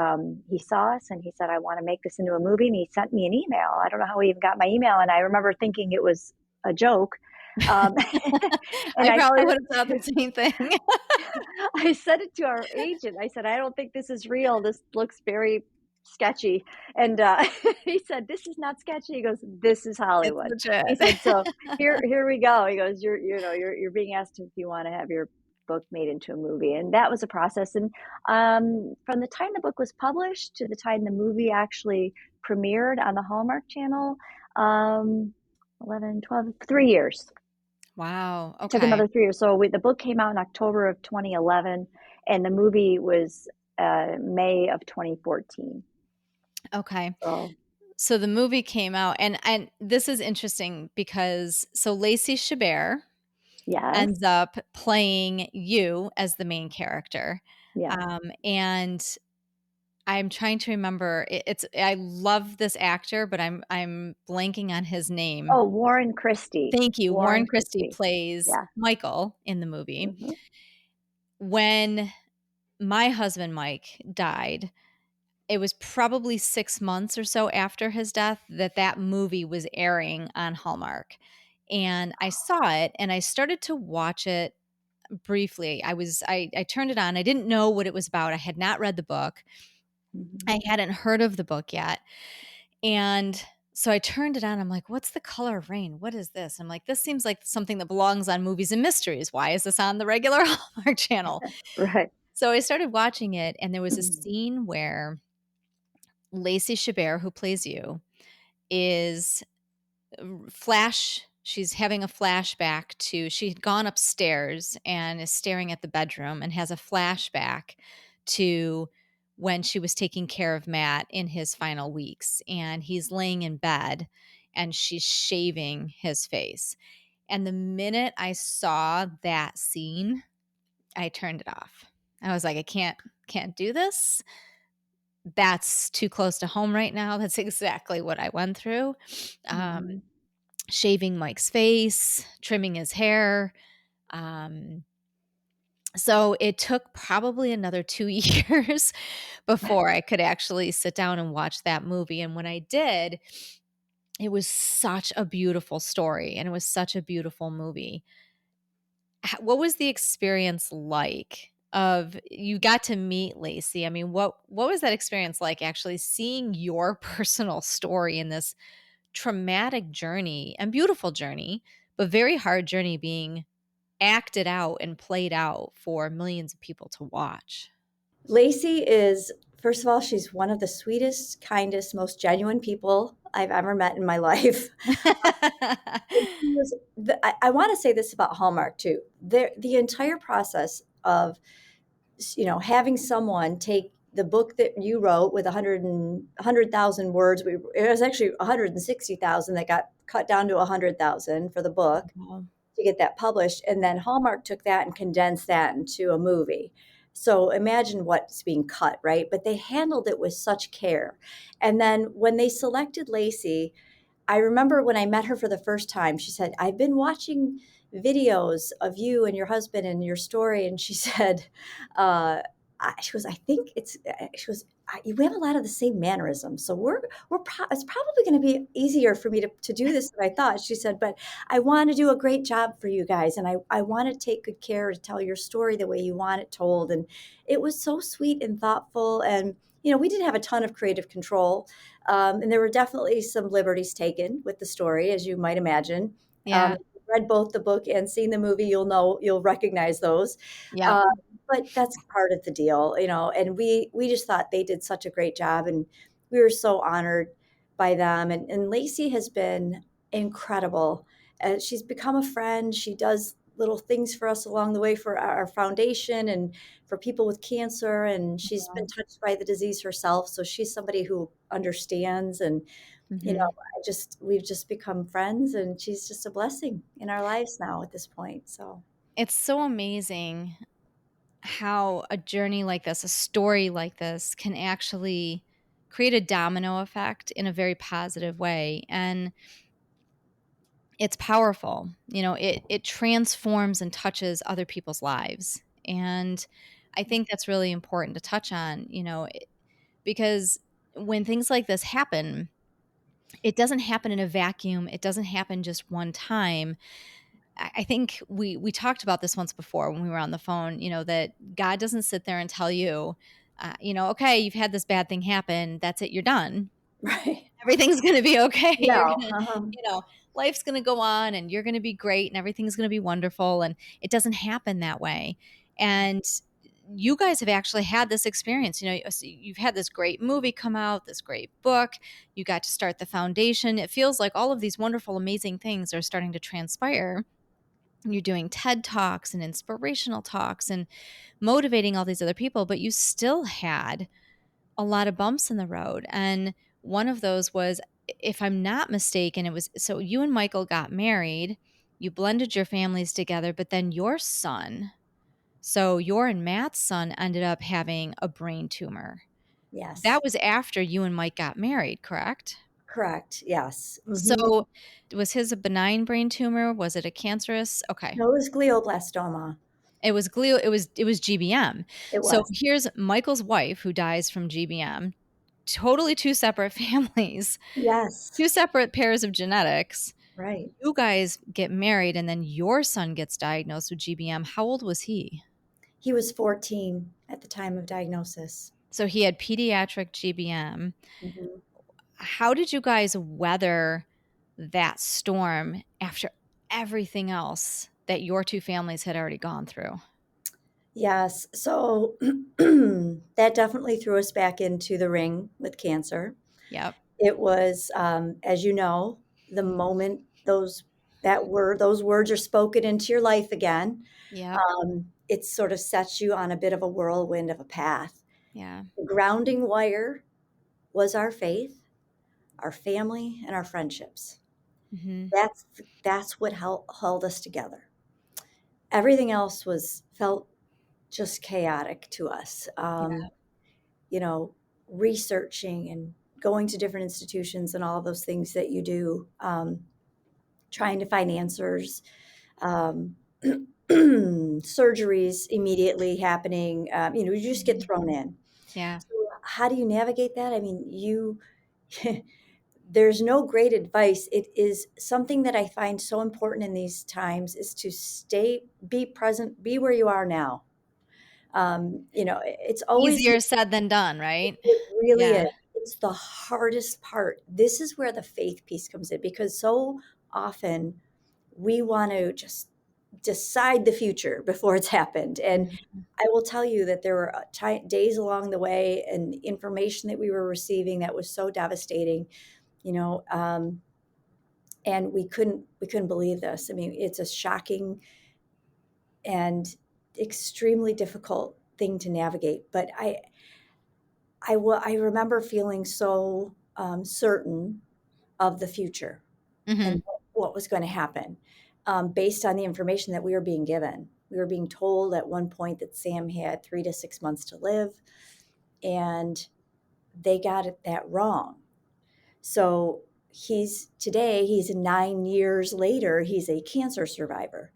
he saw us and he said, "I want to make this into a movie." And he sent me an email. I don't know how he even got my email. And I remember thinking it was a joke. Um, and I I probably sent would it have thought the same thing. I said it to our agent. I said, "I don't think this is real. This looks very sketchy." And he said, "This is not sketchy." He goes, "This is It's Hollywood." He legit. said, "So here we go." He goes, "You're being asked if you want to have your book made into a movie." And that was a process. And from the time the book was published to the time the movie actually premiered on the Hallmark Channel, um, 11, 12, 3 years. Wow, It took okay. another 3 years. So the book came out in October of 2011, and the movie was May of 2014. Okay. So So the movie came out and this is interesting because so Lacey Chabert yes, ends up playing you as the main character. yes. And I'm trying to remember it's I love this actor, but I'm blanking on his name. Oh, Warren Christie. Thank you. Warren Warren Christie Christie. plays Yeah. Michael in the movie. Hmm. When my husband Mike died, it was probably 6 months or so after his death that that movie was airing on Hallmark, and I saw it, and I started to watch it briefly. I turned it on, I didn't know what it was about, I had not read the book, Hmm. I hadn't heard of the book yet, and so I turned it on, I'm like, "What's The Color of Rain? What is this?" I'm like, "This seems like something that belongs on Movies and Mysteries. Why is this on the regular Hallmark channel?" Right. So I started watching it, and there was a Hmm. scene where Lacey Chabert, who plays you, is she's having a flashback to she had gone upstairs and is staring at the bedroom and has a flashback to when she was taking care of Matt in his final weeks and he's laying in bed and she's shaving his face. And the minute I saw that scene, I turned it off. I was like, I can't do this. That's too close to home right now. That's exactly what I went through. Um, Hmm. Shaving Mike's face, trimming his hair. Um, so it took probably another 2 years before I could actually sit down and watch that movie. And when I did, it was such a beautiful story and it was such a beautiful movie. What was the experience like of you got to meet Lacey? I mean, what was that experience like actually seeing your personal story in this traumatic journey and beautiful journey, but very hard journey being acted out and played out for millions of people to watch? Lacey is First of all, she's one of the sweetest, kindest, most genuine people I've ever met in my life. I want to say this about Hallmark too. The entire process of, having someone take the book that you wrote with 100,000 words. It was actually 160,000 that got cut down to 100,000 for the book Wow. to get that published. And then Hallmark took that and condensed that into a movie. So imagine what's being cut, right? But they handled it with such care. And then when they selected Lacey, I remember when I met her for the first time, she said, I've been watching videos of you and your husband and your story. And she said, she goes, I think she goes, we have a lot of the same mannerisms. So it's probably going to be easier for me to do this than I thought. She said, but I want to do a great job for you guys. And I want to take good care to tell your story the way you want it told. And it was so sweet and thoughtful. And, we didn't have a ton of creative control. And there were definitely some liberties taken with the story, as you might imagine. Yeah. If you've read both the book and seen the movie, you'll recognize those. Yeah. But that's part of the deal, and we just thought they did such a great job, and we were so honored by them. And Lacey has been incredible. She's become a friend. She does little things for us along the way for our foundation and for people with cancer. And she's been touched by the disease herself. So she's somebody who understands. And, Mhm. we've just become friends, and she's just a blessing in our lives now at this point. So It's so amazing how a journey like this, a story like this, can actually create a domino effect in a very positive way. And it's powerful. It transforms and touches other people's lives. And I think that's really important to touch on, because when things like this happen, it doesn't happen in a vacuum. It doesn't happen just one time. I think we talked about this once before when we were on the phone, that God doesn't sit there and tell you, okay, you've had this bad thing happen. That's it. You're done. right. Everything's going to be okay. You're No. going to, life's going to go on and you're going to be great and everything's going to be wonderful. And it doesn't happen that way. And you guys have actually had this experience. So you've had this great movie come out, this great book. You got to start the foundation. It feels like all of these wonderful, amazing things are starting to transpire. You're doing TED Talks and inspirational talks and motivating all these other people, but you still had a lot of bumps in the road. And one of those was, if I'm not mistaken, it was, so you and Michael got married, you blended your families together, but then your son, so your and Matt's son, ended up having a brain tumor. Yes. That was after you and Mike got married, correct? Correct. Yes. Mhm. So was his a benign brain tumor? Was it a cancerous? Okay. No, it was glioblastoma. It was it was GBM. It So was. here's Michael's wife who dies from GBM. Totally two separate families, Yes. two separate pairs of genetics. Right. You guys get married and then your son gets diagnosed with GBM. How old was he? He was 14 at the time of diagnosis. So he had pediatric GBM. Mhm. How did you guys weather that storm after everything else that your two families had already gone through? Yes. So that definitely threw us back into the ring with cancer. Yep. It was, as you know, the moment those words are spoken into your life again, Yep. it sort of sets you on a bit of a whirlwind of a path. Yeah. The grounding wire was our faith, our family, and our friendships. Hmm. That's what held us together. Everything else felt just chaotic to us. Yeah. You know, Researching and going to different institutions and all of those things that you do, trying to find answers, um, surgeries immediately happening. You just get Mhm. thrown in. Yeah. So how do you navigate that? I mean, there's no great advice. It is something that I find so important in these times is to be present, be where you are now. It's always, Easier said than done, right? it really Yeah. is. It's the hardest part. This is where the faith piece comes in because so often we want to just decide the future before it's happened. And Mhm. I will tell you that there were days along the way and information that we were receiving that was so devastating, you know, and we couldn't believe this. I mean, it's a shocking and extremely difficult thing to navigate. But I remember feeling so certain of the future and Mhm. what was going to happen based on the information that we were being given. We were being told at one point that Sam had 3 to 6 months to live, and they got that wrong. So he's 9 years later, he's a cancer survivor.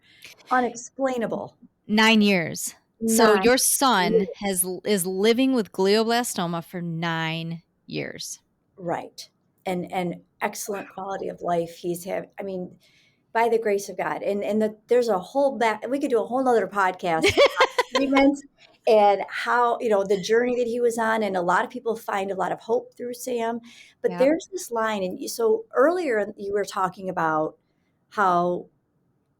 Unexplainable. 9 years. So Nine your son years. is living with glioblastoma for 9 years. Right. And excellent quality of life. I mean, by the grace of God. There's a whole back, we could do a whole other podcast on treatment and how, the journey that he was on. And a lot of people find a lot of hope through Sam. But Yep. there's this line, so earlier you were talking about how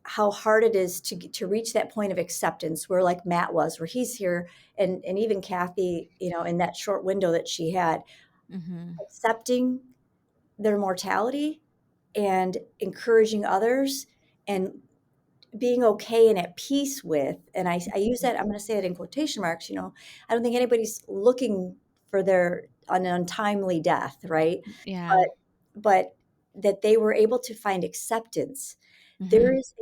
hard it is to reach that point of acceptance where like Matt was, where he's here, and even Kathy, in that short window that she had, Mhm. accepting their mortality and encouraging others and being okay and at peace with, and I use that, I'm going to say it in quotation marks, I don't think anybody's looking for an untimely death, right? Yeah. But that they were able to find acceptance. There Mhm. is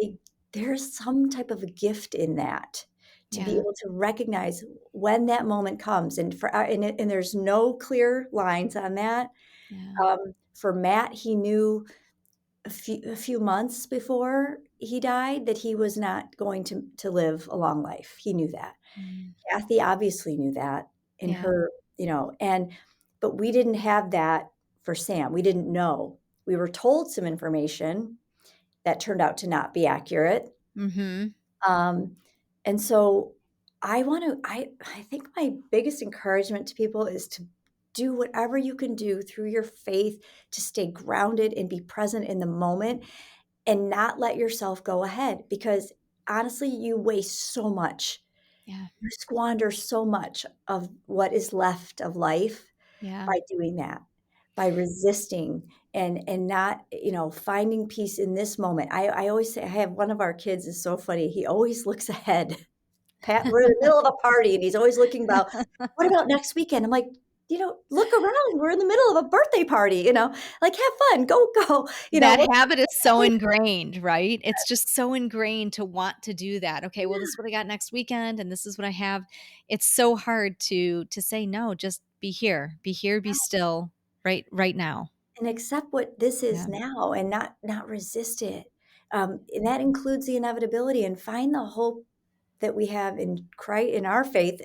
there's some type of a gift in that, to be Yeah. able to recognize when that moment comes, and there's no clear lines on that. Yeah. For Matt, he knew a few months before he died that he was not going to live a long life. He knew that. Mm. Kathy obviously knew that in Yeah. her, but we didn't have that for Sam. We didn't know. We were told some information that turned out to not be accurate. Mhm. Um, and so I think my biggest encouragement to people is to do whatever you can do through your faith to stay grounded and be present in the moment and not let yourself go ahead, because honestly, you waste so much. Yeah. You squander so much of what is left of life Yeah. by doing that, by resisting and not, finding peace in this moment. I always say, I have one of our kids is so funny. He always looks ahead. Pat, we're in the middle of a party and he's always looking about, what about next weekend? I'm like, look around. We're in the middle of a birthday party, like have fun, go, That what habit is so ingrained, right? It's just so ingrained to want to do that. Okay, well, this is what I got next weekend, and this is what I have. It's so hard to say no. Just be here, be still, right now. and accept what this is Yeah. now and not resist it. And that includes the inevitability, and find the hope that we have in Christ, in our faith.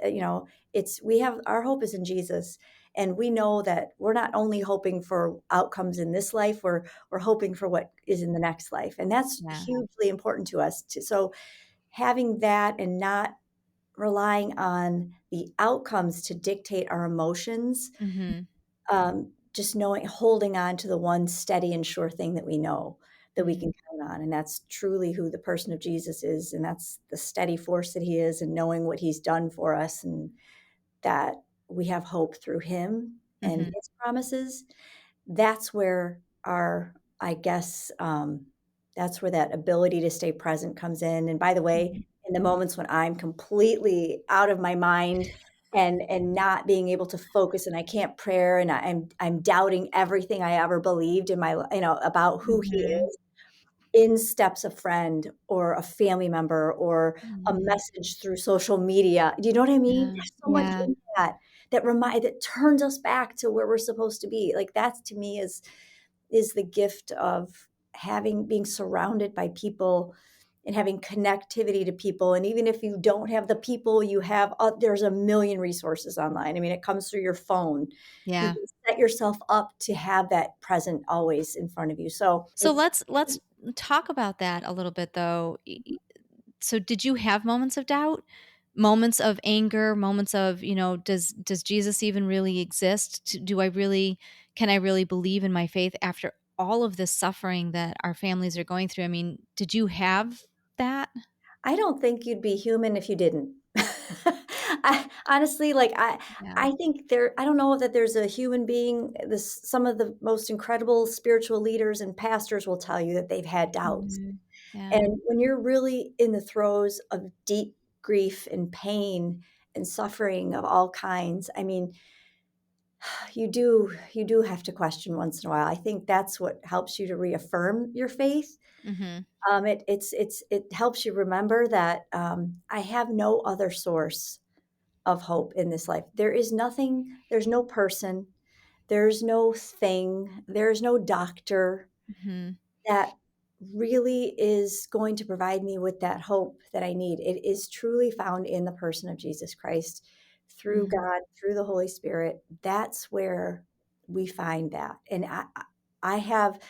We have our hope is in Jesus, and we know that we're not only hoping for outcomes in this life, we're hoping for what is in the next life, and that's Yeah. hugely important to us. So having that and not relying on the outcomes to dictate our emotions, Mhm. just holding on to the one steady and sure thing that we know that we Mm. can count on. And that's truly who the person of Jesus is. And that's the steady force that he is, and knowing what he's done for us, and that we have hope through him and Mhm. his promises. That's where I guess, that's where that ability to stay present comes in. And by the way, Mhm. in the moments when I'm completely out of my mind and not being able to focus, and I can't prayer, and I'm doubting everything I ever believed in about who he Mhm. is, in steps a friend or a family member or a Mhm. message through social media. Do you know what I mean? Yeah. There's so much Yeah. in that turns us back to where we're supposed to be. Like, that's, to me, is the gift of being surrounded by people and having connectivity to people. And even if you don't have the people, you have there's a million resources online. I mean, it comes through your phone. You Yeah. can set yourself up to have that present always in front of you. So So it's let's talk about that a little bit though. So did you have moments of doubt? Moments of anger, moments of, does Jesus even really exist? Do I really can I really believe in my faith after all of this suffering that our families are going through? I mean, did you have that? I don't think you'd be human if you didn't. I honestly, like, Yeah. I think I don't know that there's a human being, this some of the most incredible spiritual leaders and pastors will tell you that they've had doubts. Mhm. Yeah. And when you're really in the throes of deep grief and pain and suffering of all kinds, I mean, you do have to question once in a while. I think that's what helps you to reaffirm your faith. Mhm. It helps you remember that, I have no other source of hope in this life. There is nothing, there's no person, there's no thing, there's no doctor Mhm. that really is going to provide me with that hope that I need. It is truly found in the person of Jesus Christ, through Mhm. God, through the Holy Spirit. That's where we find that. And I have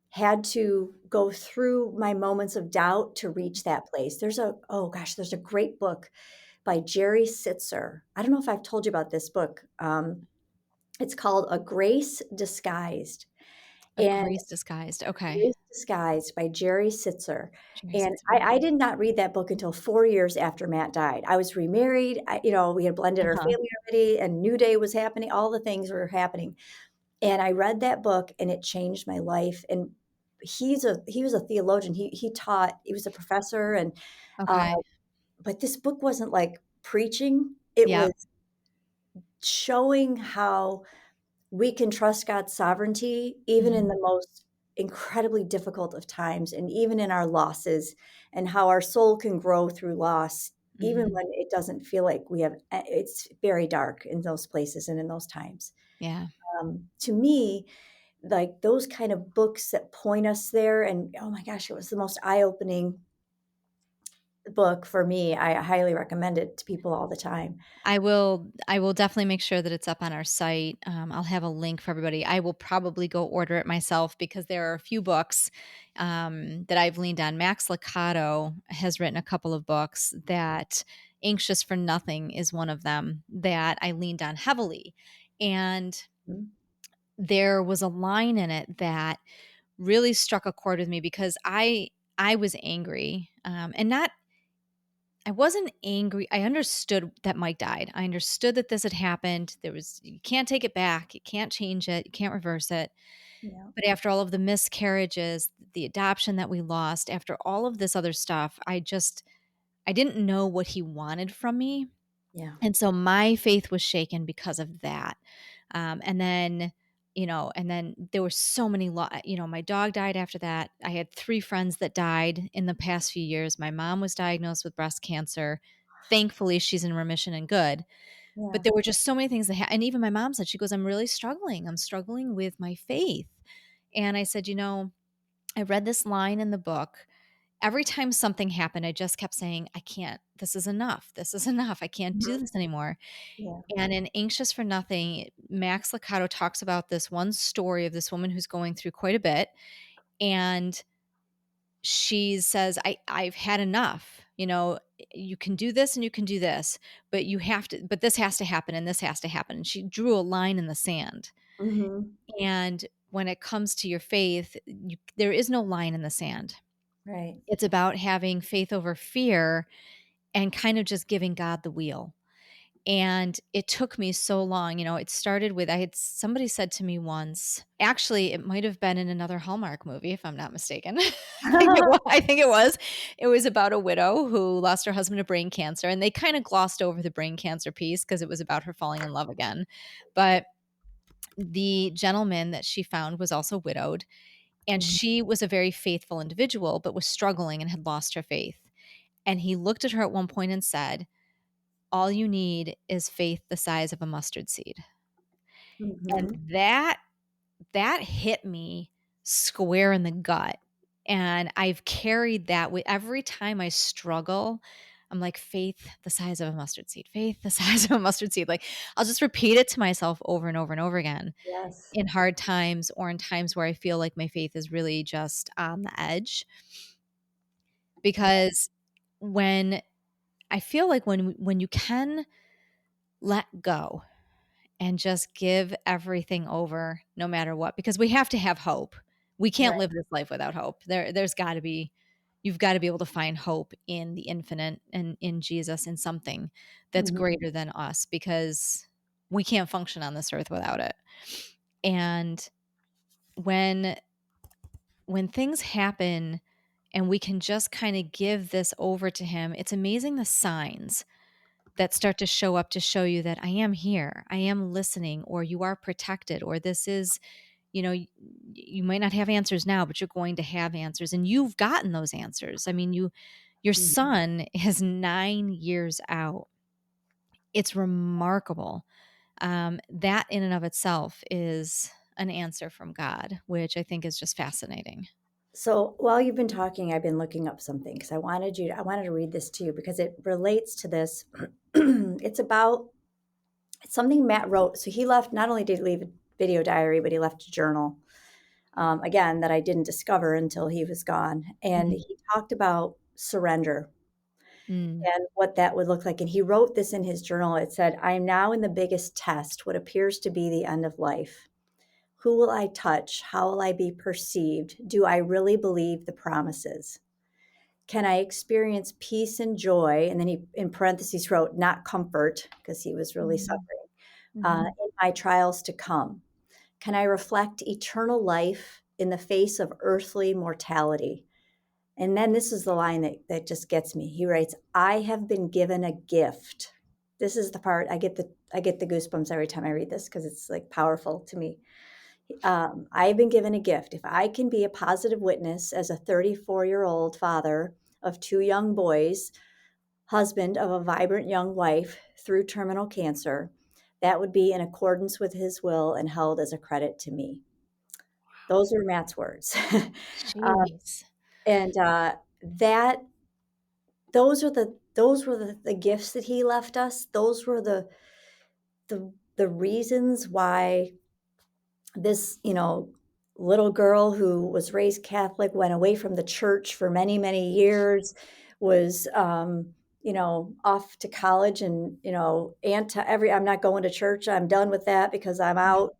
had to go through my moments of doubt to reach that place. Oh gosh, there's a great book by Jerry Sitzer. I don't know if I've told you about this book. It's called A Grace Disguised. A And grace disguised. Okay. Grace Disguised by Jerry Sitzer. Jerry And Sitzer. I did not read that book until 4 years after Matt died. I was remarried, we had blended our Uh-huh. family already, and New Day was happening, all the things were happening. And I read that book, and it changed my life, and he was a theologian, he was a professor, and, uh, Okay. but this book wasn't, like, preaching, it was Yep. showing how we can trust God's sovereignty even in Mhm. the most incredibly difficult of times, and even in our losses, and how our soul can grow through loss even Mhm. when it doesn't feel like it's very dark in those places and in those times. Yeah. To me, like, those kind of books that point us there, and oh my gosh, it was the most eye-opening book for me. I highly recommend it to people all the time. I will definitely make sure that it's up on our site. I'll have a link for everybody. I will probably go order it myself because there are a few books that I've leaned on. Max Lucado has written a couple of books that Anxious for Nothing is one of them that I leaned on heavily. And Mhm. there was a line in it that really struck a chord with me because I was angry, and not I wasn't angry. I understood that Mike died. I understood that this had happened. You can't take it back. You can't change it. You can't reverse it. Yeah, But after all of the miscarriages, the adoption that we lost, after all of this other stuff, I didn't know what he wanted from me. yeah. And so my faith was shaken because of that. And then, and then there were so many, my dog died after that. I had 3 friends that died in the past few years. My mom was diagnosed with breast cancer. Thankfully, she's in remission and good. But Yeah. there were just so many things and even my mom said, she goes, I'm really struggling. I'm struggling with my faith. And I said, I read this line in the book. Every time something happened, I just kept saying, I can't, this is enough. This is enough. I can't do Mhm. this anymore. Yeah. And in Anxious for Nothing, Max Lucado talks about this one story of this woman who's going through quite a bit. And she says, I've had enough. You can do this and you can do this, but this has to happen and this has to happen. And she drew a line in the sand. Mhm. And when it comes to your faith, there is no line in the sand. Right. It's about having faith over fear and kind of just giving God the wheel. And it took me so long. It started with somebody said to me once, actually, it might have been in another Hallmark movie, if I'm not mistaken. I think it was. It was about a widow who lost her husband to brain cancer. And they kind of glossed over the brain cancer piece because it was about her falling in love again. But the gentleman that she found was also widowed. And Mhm. she was a very faithful individual, but was struggling and had lost her faith. And he looked at her at one point and said, all you need is faith the size of a mustard seed. And Mhm. that hit me square in the gut. And I've carried that with every time I struggle. I'm like, faith the size of a mustard seed, faith the size of a mustard seed. Like, I'll just repeat it to myself over and over and over again Yes. in hard times or in times where I feel like my faith is really just on the edge. Yeah. Because when I feel like when you can let go and just give everything over no matter what, because we have to have hope. We can't Right. live this life without hope. There's got to be, you've got to be able to find hope in the infinite and in Jesus, in something that's greater than us, because we can't function on this earth without it. And when things happen and we can just kind of give this over to him, it's amazing the signs that start to show up to show you that I am here, I am listening, or you are protected, or this is, you might not have answers now, but you're going to have answers, and you've gotten those answers. I mean, your son is 9 years out. It's remarkable. That in and of itself is an answer from God, which I think is just fascinating. So while you've been talking, I've been looking up something because I wanted to read this to you because it relates to this. It's something Matt wrote. So he left, not only did he leave a video diary, but he left a journal, again, that I didn't discover until he was gone. And he talked about surrender and what that would look like. And he wrote this in his journal. It said, I am now in the biggest test, what appears to be the end of life. Who will I touch? How will I be perceived? Do I really believe the promises? Can I experience peace and joy? And then he, in parentheses, wrote, not comfort, because he was really suffering, in my trials to come. Can I reflect eternal life in the face of earthly mortality? And then this is the line that just gets me. He writes, I have been given a gift. This is the part I get the goosebumps every time I read this because it's like powerful to me. I've been given a gift. If I can be a positive witness as a 34-year-old father of 2 young boys, husband of a vibrant young wife through terminal cancer, that would be in accordance with his will and held as a credit to me. Those are Matt's words. Jeez. And that those were the gifts that he left us. Those were the reasons why this, little girl who was raised Catholic, went away from the church for many, many years, was, off to college and, I'm not going to church. I'm done with that because I'm out,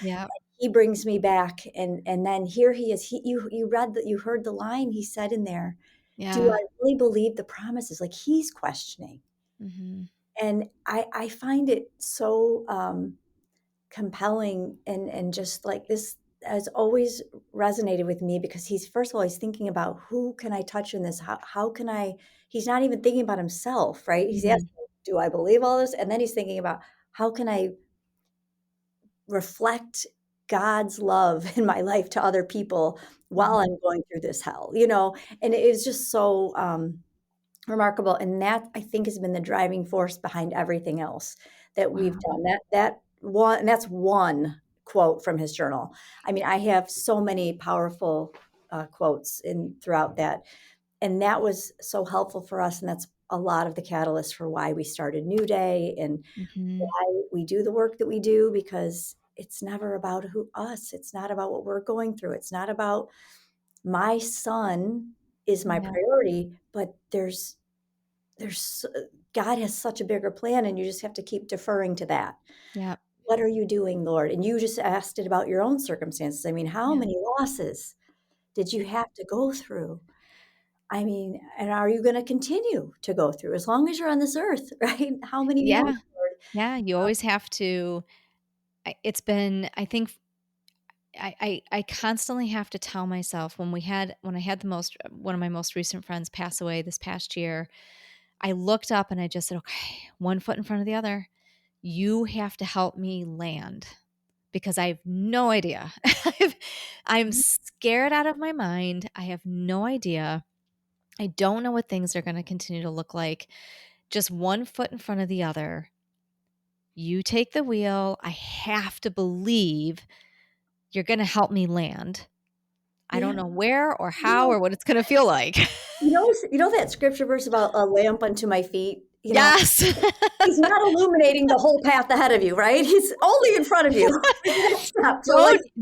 Yeah. He brings me back. And then here he is. You heard the line he said in there. Do Yeah. I really believe the promises? Like he's questioning. And I find it so, compelling and just like this has always resonated with me because he's, first of all, he's thinking about who can I touch in this? How can I, he's not even thinking about himself, right? He's asking, do I believe all this? And then he's thinking about how can I reflect God's love in my life to other people while I'm going through this hell, and it is just so, remarkable. And that I think has been the driving force behind everything else that we've done. That's one quote from his journal. I mean, I have so many powerful quotes throughout that. And that was so helpful for us. And that's a lot of the catalyst for why we started New Day and why we do the work that we do, because it's never about us. It's not about what we're going through. It's not about my son is my priority, but there's God has such a bigger plan, and you just have to keep deferring to that. Yeah. What are you doing, Lord? And you just asked it about your own circumstances. I mean, how many losses did you have to go through? I mean, and are you going to continue to go through as long as you're on this earth, right? How many more, Lord? Yeah. You always have to. It's been, I think, I constantly have to tell myself when I had one of my most recent friends pass away this past year, I looked up and I just said, okay, one foot in front of the other. You have to help me land because I have no idea. I'm scared out of my mind. I have no idea. I don't know what things are going to continue to look like. Just one foot in front of the other. You take the wheel. I have to believe you're going to help me land. I don't know where or how or what it's going to feel like. You know that scripture verse about a lamp unto my feet? Yes. He's not illuminating the whole path ahead of you, right? He's only in front of you.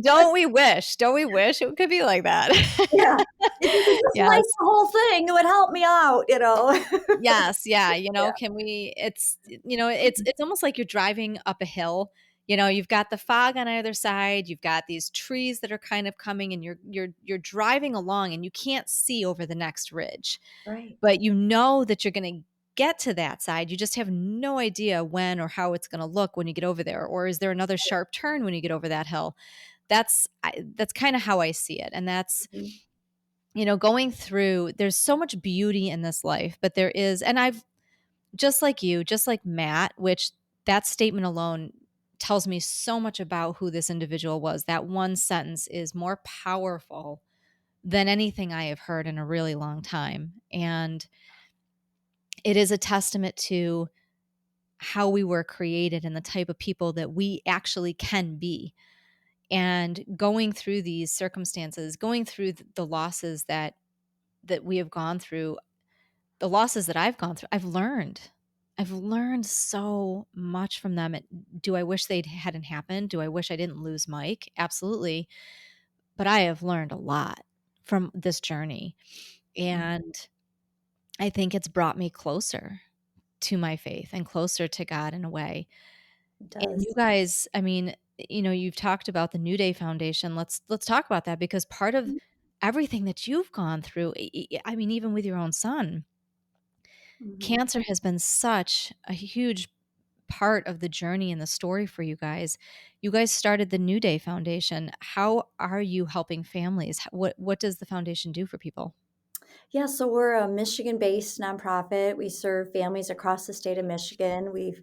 Don't we wish? Don't we wish it could be like that? Yeah. If you could just light the whole thing, it would help me out, Yes. Yeah. Can we, it's almost like you're driving up a hill. You've got the fog on either side, you've got these trees that are kind of coming, and you're driving along and you can't see over the next ridge. Right. But you know that you're going to get to that side. You just have no idea when or how it's going to look when you get over there, or is there another sharp turn when you get over that hill? That's kind of how I see it. And that's, Mhm. going through, there's so much beauty in this life, but there is, and I've, just like you, just like Matt, which that statement alone tells me so much about who this individual was. That one sentence is more powerful than anything I have heard in a really long time. And it is a testament to how we were created and the type of people that we actually can be. And going through these circumstances, going through the losses that we have gone through, the losses that I've gone through, I've learned. I've learned so much from them. Do I wish they hadn't happened? Do I wish I didn't lose Mike? Absolutely. But I have learned a lot from this journey. Mhm. And I think it's brought me closer to my faith and closer to God in a way. It And you does. guys, I mean, you've talked about the New Day Foundation. Let's talk about that, because part of everything that you've gone through, I mean, even with your own son, Mhm. cancer has been such a huge part of the journey and the story for you guys. You guys started the New Day Foundation. How are you helping families? What does the foundation do for people? Yeah, so we're a Michigan-based nonprofit. We serve families across the state of Michigan. We've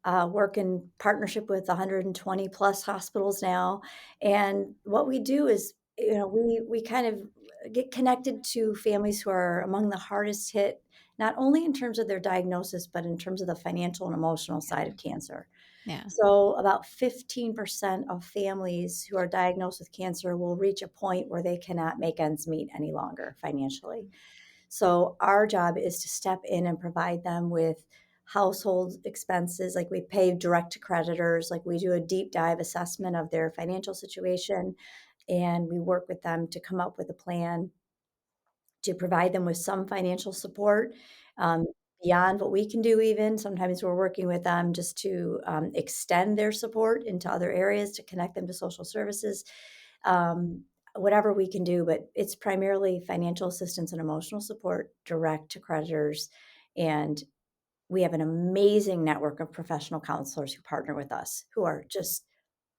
work in partnership with 120 plus hospitals now, and what we do is, we kind of get connected to families who are among the hardest hit, not only in terms of their diagnosis, but in terms of the financial and emotional side of cancer. Yeah. So, about 15% of families who are diagnosed with cancer will reach a point where they cannot make ends meet any longer financially. So our job is to step in and provide them with household expenses. Like we pay direct to creditors, like we do a deep dive assessment of their financial situation, and we work with them to come up with a plan to provide them with some financial support, um, beyond what we can do even. Sometimes we're working with them just to, extend their support into other areas, to connect them to social services, um, whatever we can do, but it's primarily financial assistance and emotional support direct to creditors, and we have an amazing network of professional counselors who partner with us, who are just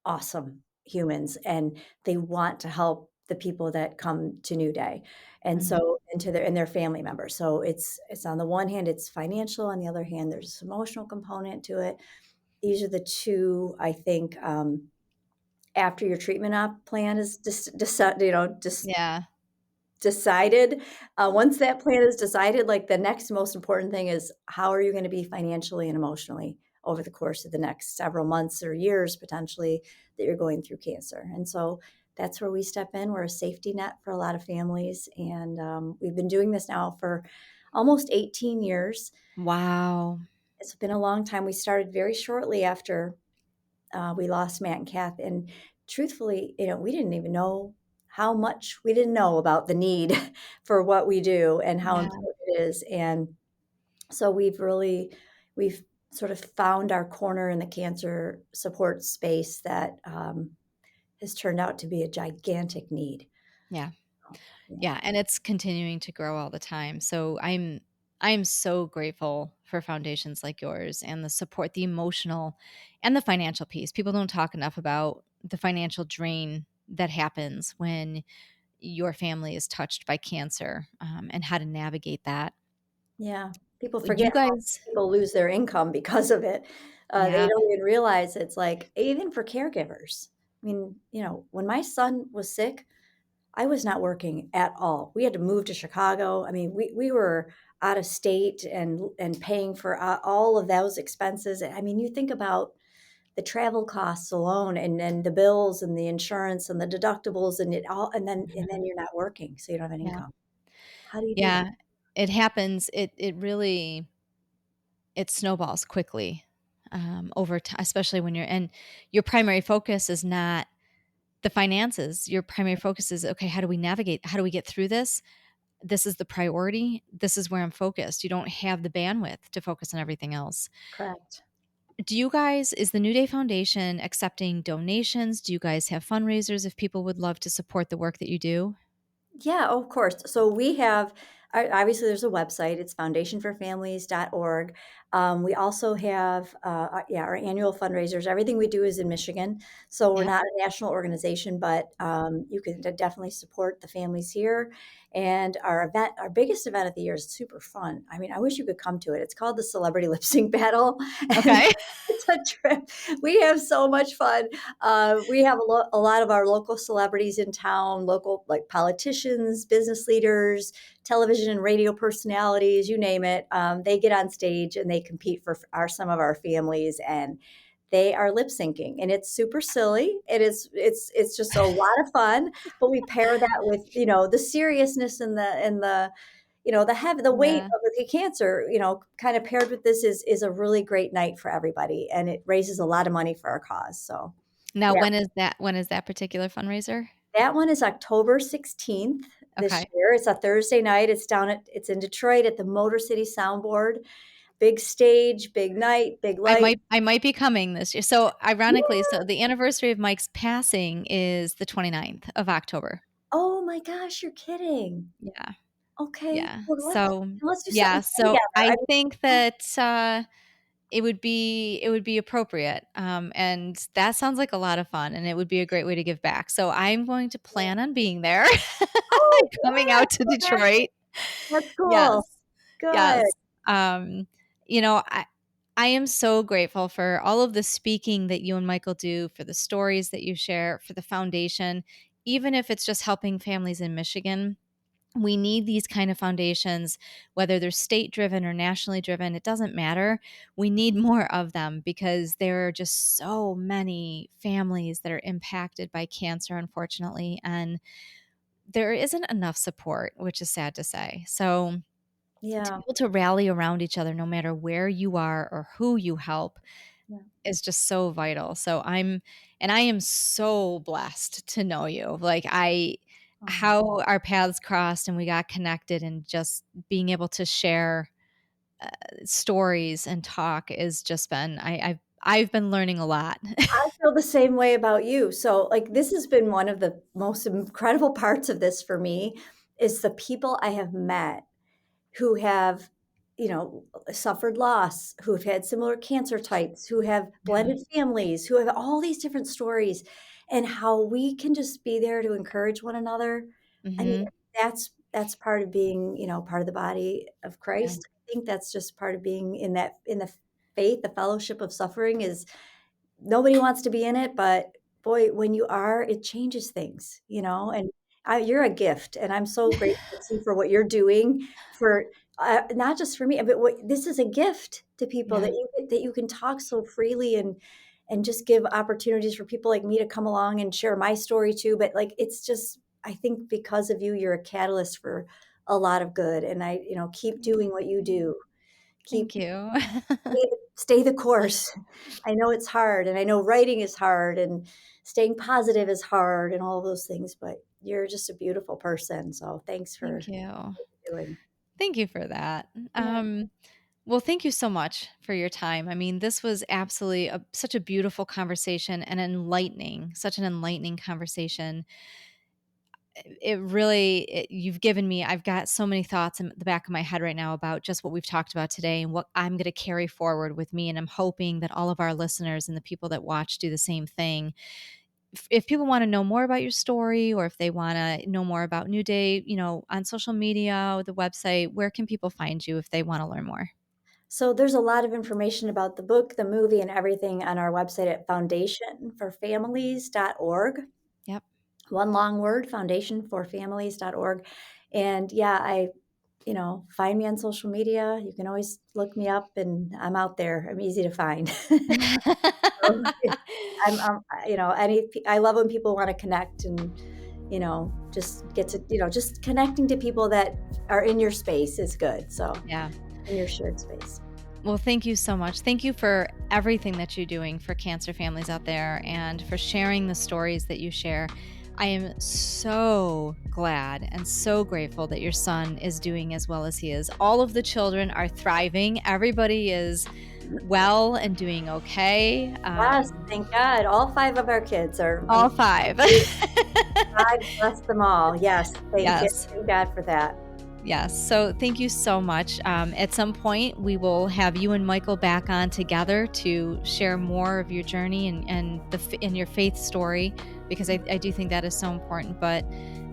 awesome humans, and they want to help the people that come to New Day. And Mhm. so and to their family members. So it's on the one hand, it's financial, on the other hand, there's this emotional component to it. These are the 2, I think, after your treatment op plan is Yeah. decided, once that plan is decided, like, the next most important thing is how are you gonna be financially and emotionally over the course of the next several months or years potentially that you're going through cancer, and so that's where we step in. We're a safety net for a lot of families, and, we've been doing this now for almost 18 years. Wow. It's been a long time. We started very shortly after we lost Matt and Kath. And truthfully, we didn't even know how much we didn't know about the need for what we do and how Yeah. important it is. And so we've sort of found our corner in the cancer support space that has turned out to be a gigantic need. Yeah. Yeah. Yeah, and it's continuing to grow all the time. So I'm so grateful for foundations like yours and the support, the emotional and the financial piece. People don't talk enough about the financial drain that happens when your family is touched by cancer, and how to navigate that. Yeah. People You forget how guys, people lose their income because of it. They yeah, don't even realize it's like even for caregivers. I mean, when my son was sick, I was not working at all. We had to move to Chicago. I mean, we were out of state and paying for all of those expenses. I mean, you think about the travel costs alone, and then the bills and the insurance and the deductibles and it all, and then you're not working, so you don't have an yeah, income. How do you do that? yeah. It happens. It really it snowballs quickly, over time, especially when your primary focus is not the finances. Your primary focus is, okay, how do we navigate? How do we get through this? This is the priority. This is where I'm focused. You don't have the bandwidth to focus on everything else. Correct. Is the New Day Foundation accepting donations? Do you guys have fundraisers if people would love to support the work that you do? Yeah, of course. So we have, obviously, there's a website. It's foundationforfamilies.org. We also have, our annual fundraisers. Everything we do is in Michigan. So we're Yep. not a national organization, but you can definitely support the families here. And our biggest event of the year is super fun. I mean, I wish you could come to it. It's called the Celebrity Lip Sync Battle. And Okay. it's a trip. We have so much fun. We have a lot of our local celebrities in town, local like politicians, business leaders, television and radio personalities, you name it. They get on stage and they compete for some of our families, and they are lip syncing, and it's super silly. It's just a lot of fun, but we pair that with the seriousness and the the weight Yeah. of the cancer, kind of paired with this is a really great night for everybody, and it raises a lot of money for our cause. So Now, yeah, when is that particular fundraiser? that one is October 16th this Okay. year. It's a Thursday night. It's in Detroit at the Motor City Soundboard. Big stage, big night, big light. I might be coming this year. So ironically, Yeah. so the anniversary of Mike's passing is the 29th of October. Oh my gosh, you're kidding. Yeah. Okay. Yeah. Well, So let's do something yeah. fun So together. I think that it would be appropriate. And that sounds like a lot of fun, and it would be a great way to give back. So I'm going to plan on being there, Oh, coming good. out to Well, Detroit. that's Yes. cool. Good. Yes. Um, you know, I am so grateful for all of the speaking that you and Michael do, for the stories that you share, for the foundation, even if it's just helping families in Michigan. We need these kind of foundations, whether they're state driven or nationally driven, it doesn't matter. We need more of them because there are just so many families that are impacted by cancer, unfortunately, and there isn't enough support, which is sad to say. So, to Yeah. be able to rally around each other no matter where you are or who you help Yeah. is just so vital. I am so blessed to know you. Oh. How our paths crossed and we got connected, and just being able to share stories and talk is just been, I've been learning a lot. I feel the same way about you. So, like, this has been one of the most incredible parts of this for me is the people I have met who have, suffered loss, who've had similar cancer types, who have Yeah. blended families, who have all these different stories, and how we can just be there to encourage one another. I mean, Hmm. that's part of being, part of the body of Yeah. Christ. I think that's just part of being in the faith, the fellowship of suffering is nobody wants to be in it, but boy, when you are, it changes things, and you're a gift, and I'm so grateful to you for what you're doing for not just for me, but this is a gift to people Yeah. that you can talk so freely and just give opportunities for people like me to come along and share my story too. But like, it's just, I think because of you, you're a catalyst for a lot of good. And keep doing what you do. Keep Thank you. stay the course. I know it's hard, and I know writing is hard, and staying positive is hard, and all of those things, but you're just a beautiful person. So thanks for Thank you. doing. Thank you for that. Yeah. Well, thank you so much for your time. I mean, this was absolutely such a beautiful conversation and such an enlightening conversation. You've given me, I've got so many thoughts in the back of my head right now about just what we've talked about today and what I'm going to carry forward with me. And I'm hoping that all of our listeners and the people that watch do the same thing. If people want to know more about your story, or if they want to know more about New Day, on social media, the website, where can people find you if they want to learn more? So there's a lot of information about the book, the movie, and everything on our website at foundationforfamilies.org. Yep. One long word, foundationforfamilies.org. And yeah, find me on social media. You can always look me up, and I'm out there. I'm easy to find. So, I love when people want to connect and, just get to, just connecting to people that are in your space is good. So Yeah. in your shared space. Well, thank you so much. Thank you for everything that you're doing for cancer families out there, and for sharing the stories that you share. I am so glad and so grateful that your son is doing as well as he is. All of the children are thriving. Everybody is well and doing okay. Yes, thank God. All 5 of our kids are. All 5. God bless them all. Yes, thank you. Yes. Thank God for that. Yes. So thank you so much. At some point, we will have you and Michael back on together to share more of your journey and your faith story, because I do think that is so important. But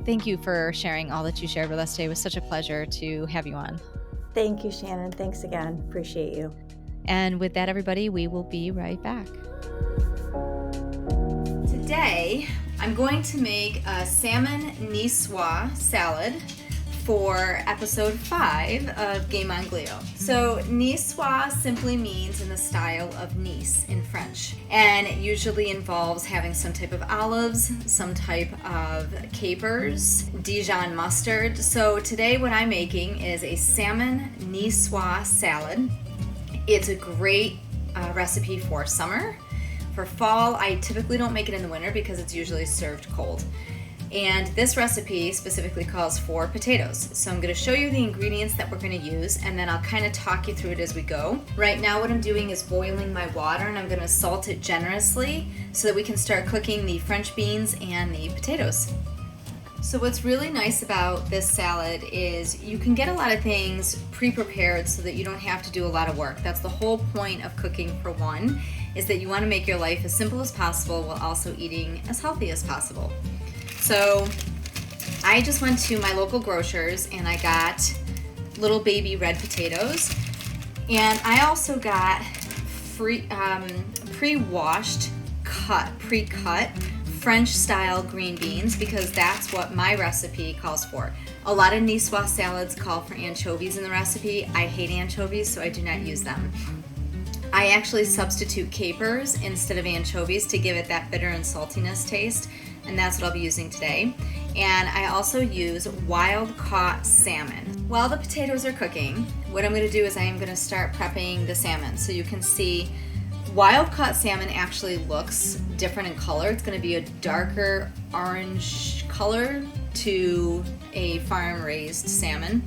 thank you for sharing all that you shared with us today. It was such a pleasure to have you on. Thank you, Shannon. Thanks again. Appreciate you. And with that, everybody, we will be right back. Today, I'm going to make a salmon niçoise salad for episode 5 of Game Anglio. So niçoise simply means in the style of Nice in French, and it usually involves having some type of olives, some type of capers, Dijon mustard. So today what I'm making is a salmon niçoise salad. It's a great recipe for summer. For fall, I typically don't make it in the winter because it's usually served cold. And this recipe specifically calls for potatoes. So I'm going to show you the ingredients that we're going to use, and then I'll kind of talk you through it as we go. Right now what I'm doing is boiling my water, and I'm going to salt it generously so that we can start cooking the French beans and the potatoes. So what's really nice about this salad is you can get a lot of things pre-prepared so that you don't have to do a lot of work. That's the whole point of cooking for one, is that you want to make your life as simple as possible while also eating as healthy as possible. So I just went to my local grocers and I got little baby red potatoes, and I also got pre-washed, pre-cut French style green beans, because that's what my recipe calls for. A lot of niçoise salads call for anchovies in the recipe. I hate anchovies, so I do not use them. I actually substitute capers instead of anchovies to give it that bitter and saltiness taste, and that's what I'll be using today. And I also use wild caught salmon. While the potatoes are cooking, what I'm going to do is I am going to start prepping the salmon. So you can see wild caught salmon actually looks different in color. It's going to be a darker orange color to a farm raised salmon.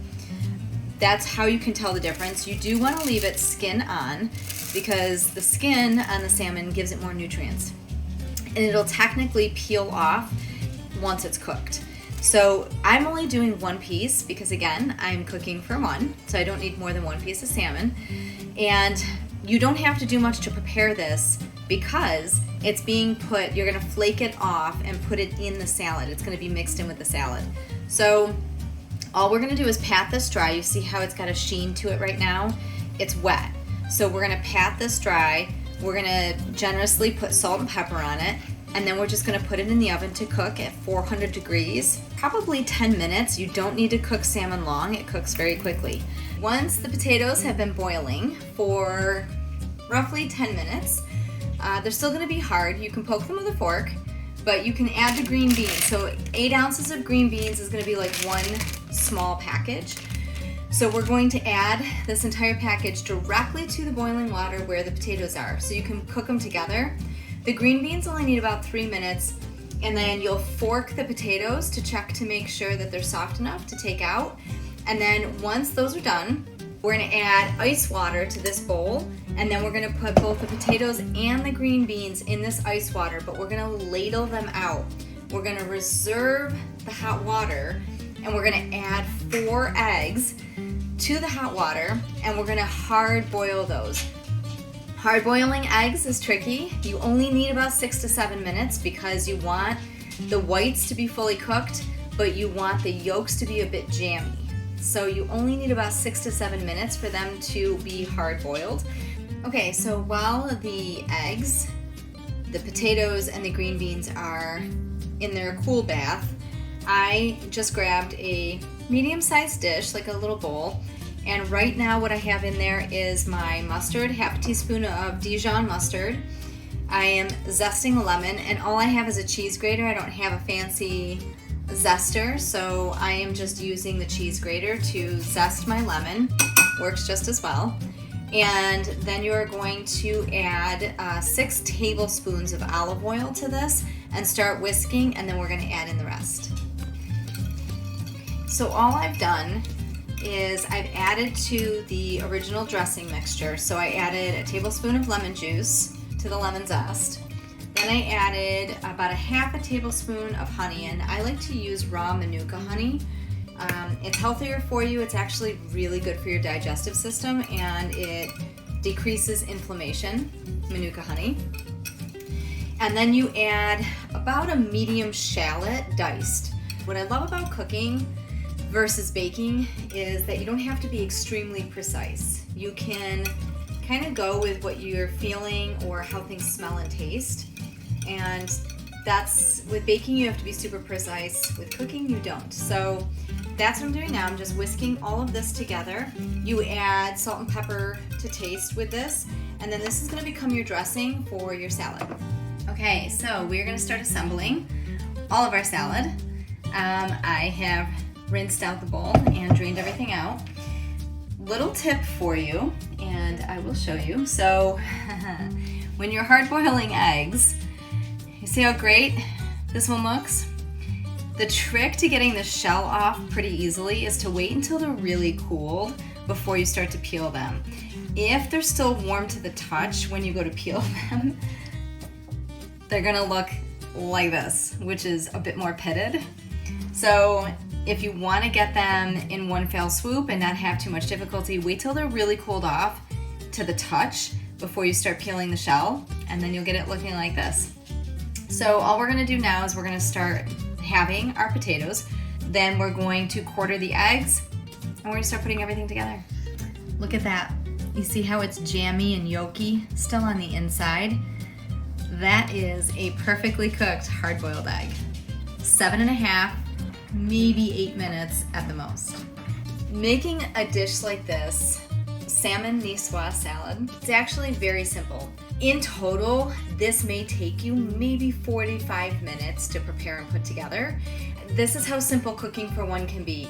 That's how you can tell the difference. You do want to leave it skin on, because the skin on the salmon gives it more nutrients, and it'll technically peel off once it's cooked. So I'm only doing one piece because, again, I'm cooking for one, so I don't need more than one piece of salmon. And you don't have to do much to prepare this because it's being put, you're gonna flake it off and put it in the salad. It's gonna be mixed in with the salad. So all we're gonna do is pat this dry. You see how it's got a sheen to it right now? It's wet. So we're gonna pat this dry. We're gonna generously put salt and pepper on it, and then we're just gonna put it in the oven to cook at 400 degrees, probably 10 minutes. You don't need to cook salmon long, it cooks very quickly. Once the potatoes have been boiling for roughly 10 minutes, they're still gonna be hard. You can poke them with a fork, but you can add the green beans. So 8 ounces of green beans is gonna be like one small package. So we're going to add this entire package directly to the boiling water where the potatoes are, so you can cook them together. The green beans only need about 3 minutes, and then you'll fork the potatoes to check to make sure that they're soft enough to take out. And then once those are done, we're gonna add ice water to this bowl, and then we're gonna put both the potatoes and the green beans in this ice water, but we're gonna ladle them out. We're gonna reserve the hot water, and we're gonna add 4 eggs to the hot water, and we're gonna hard boil those. Hard boiling eggs is tricky. You only need about 6 to 7 minutes because you want the whites to be fully cooked, but you want the yolks to be a bit jammy. So you only need about 6 to 7 minutes for them to be hard boiled. Okay, so while the eggs, the potatoes, and the green beans are in their cool bath, I just grabbed a medium-sized dish, like a little bowl, and right now what I have in there is my mustard, half a teaspoon of Dijon mustard. I am zesting a lemon, and all I have is a cheese grater. I don't have a fancy zester, so I am just using the cheese grater to zest my lemon. Works just as well. And then you're going to add 6 tablespoons of olive oil to this and start whisking, and then we're going to add in the rest. So all I've done is I've added to the original dressing mixture. So I added a tablespoon of lemon juice to the lemon zest. Then I added about a half a tablespoon of honey, and I like to use raw Manuka honey. It's healthier for you. It's actually really good for your digestive system, and it decreases inflammation, Manuka honey. And then you add about a medium shallot diced. What I love about cooking versus baking is that you don't have to be extremely precise. You can kind of go with what you're feeling or how things smell and taste. And with baking, you have to be super precise. With cooking, you don't. So that's what I'm doing now. I'm just whisking all of this together. You add salt and pepper to taste with this, and then this is going to become your dressing for your salad. Okay, so we're going to start assembling all of our salad. I have rinsed out the bowl and drained everything out. Little tip for you, and I will show you. So when you're hard boiling eggs, you see how great this one looks? The trick to getting the shell off pretty easily is to wait until they're really cooled before you start to peel them. If they're still warm to the touch when you go to peel them, they're gonna look like this, which is a bit more pitted. So if you wanna get them in one fell swoop and not have too much difficulty, wait till they're really cooled off to the touch before you start peeling the shell, and then you'll get it looking like this. So all we're gonna do now is we're gonna start having our potatoes, then we're going to quarter the eggs, and we're gonna start putting everything together. Look at that. You see how it's jammy and yolky still on the inside? That is a perfectly cooked hard-boiled egg. 7.5, maybe 8 minutes at the most. Making a dish like this, salmon niçoise salad, it's actually very simple. In total, this may take you maybe 45 minutes to prepare and put together. This is how simple cooking for one can be.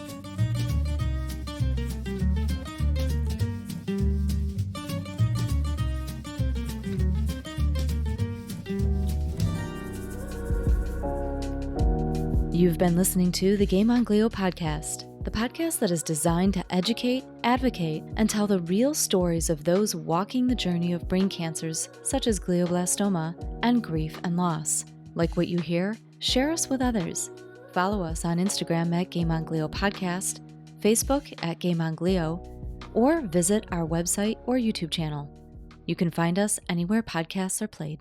You've been listening to the Game on Glio podcast, the podcast that is designed to educate, advocate, and tell the real stories of those walking the journey of brain cancers such as glioblastoma and grief and loss. Like what you hear? Share us with others. Follow us on Instagram at Game on Glio Podcast, Facebook at Game on Glio, or visit our website or YouTube channel. You can find us anywhere podcasts are played.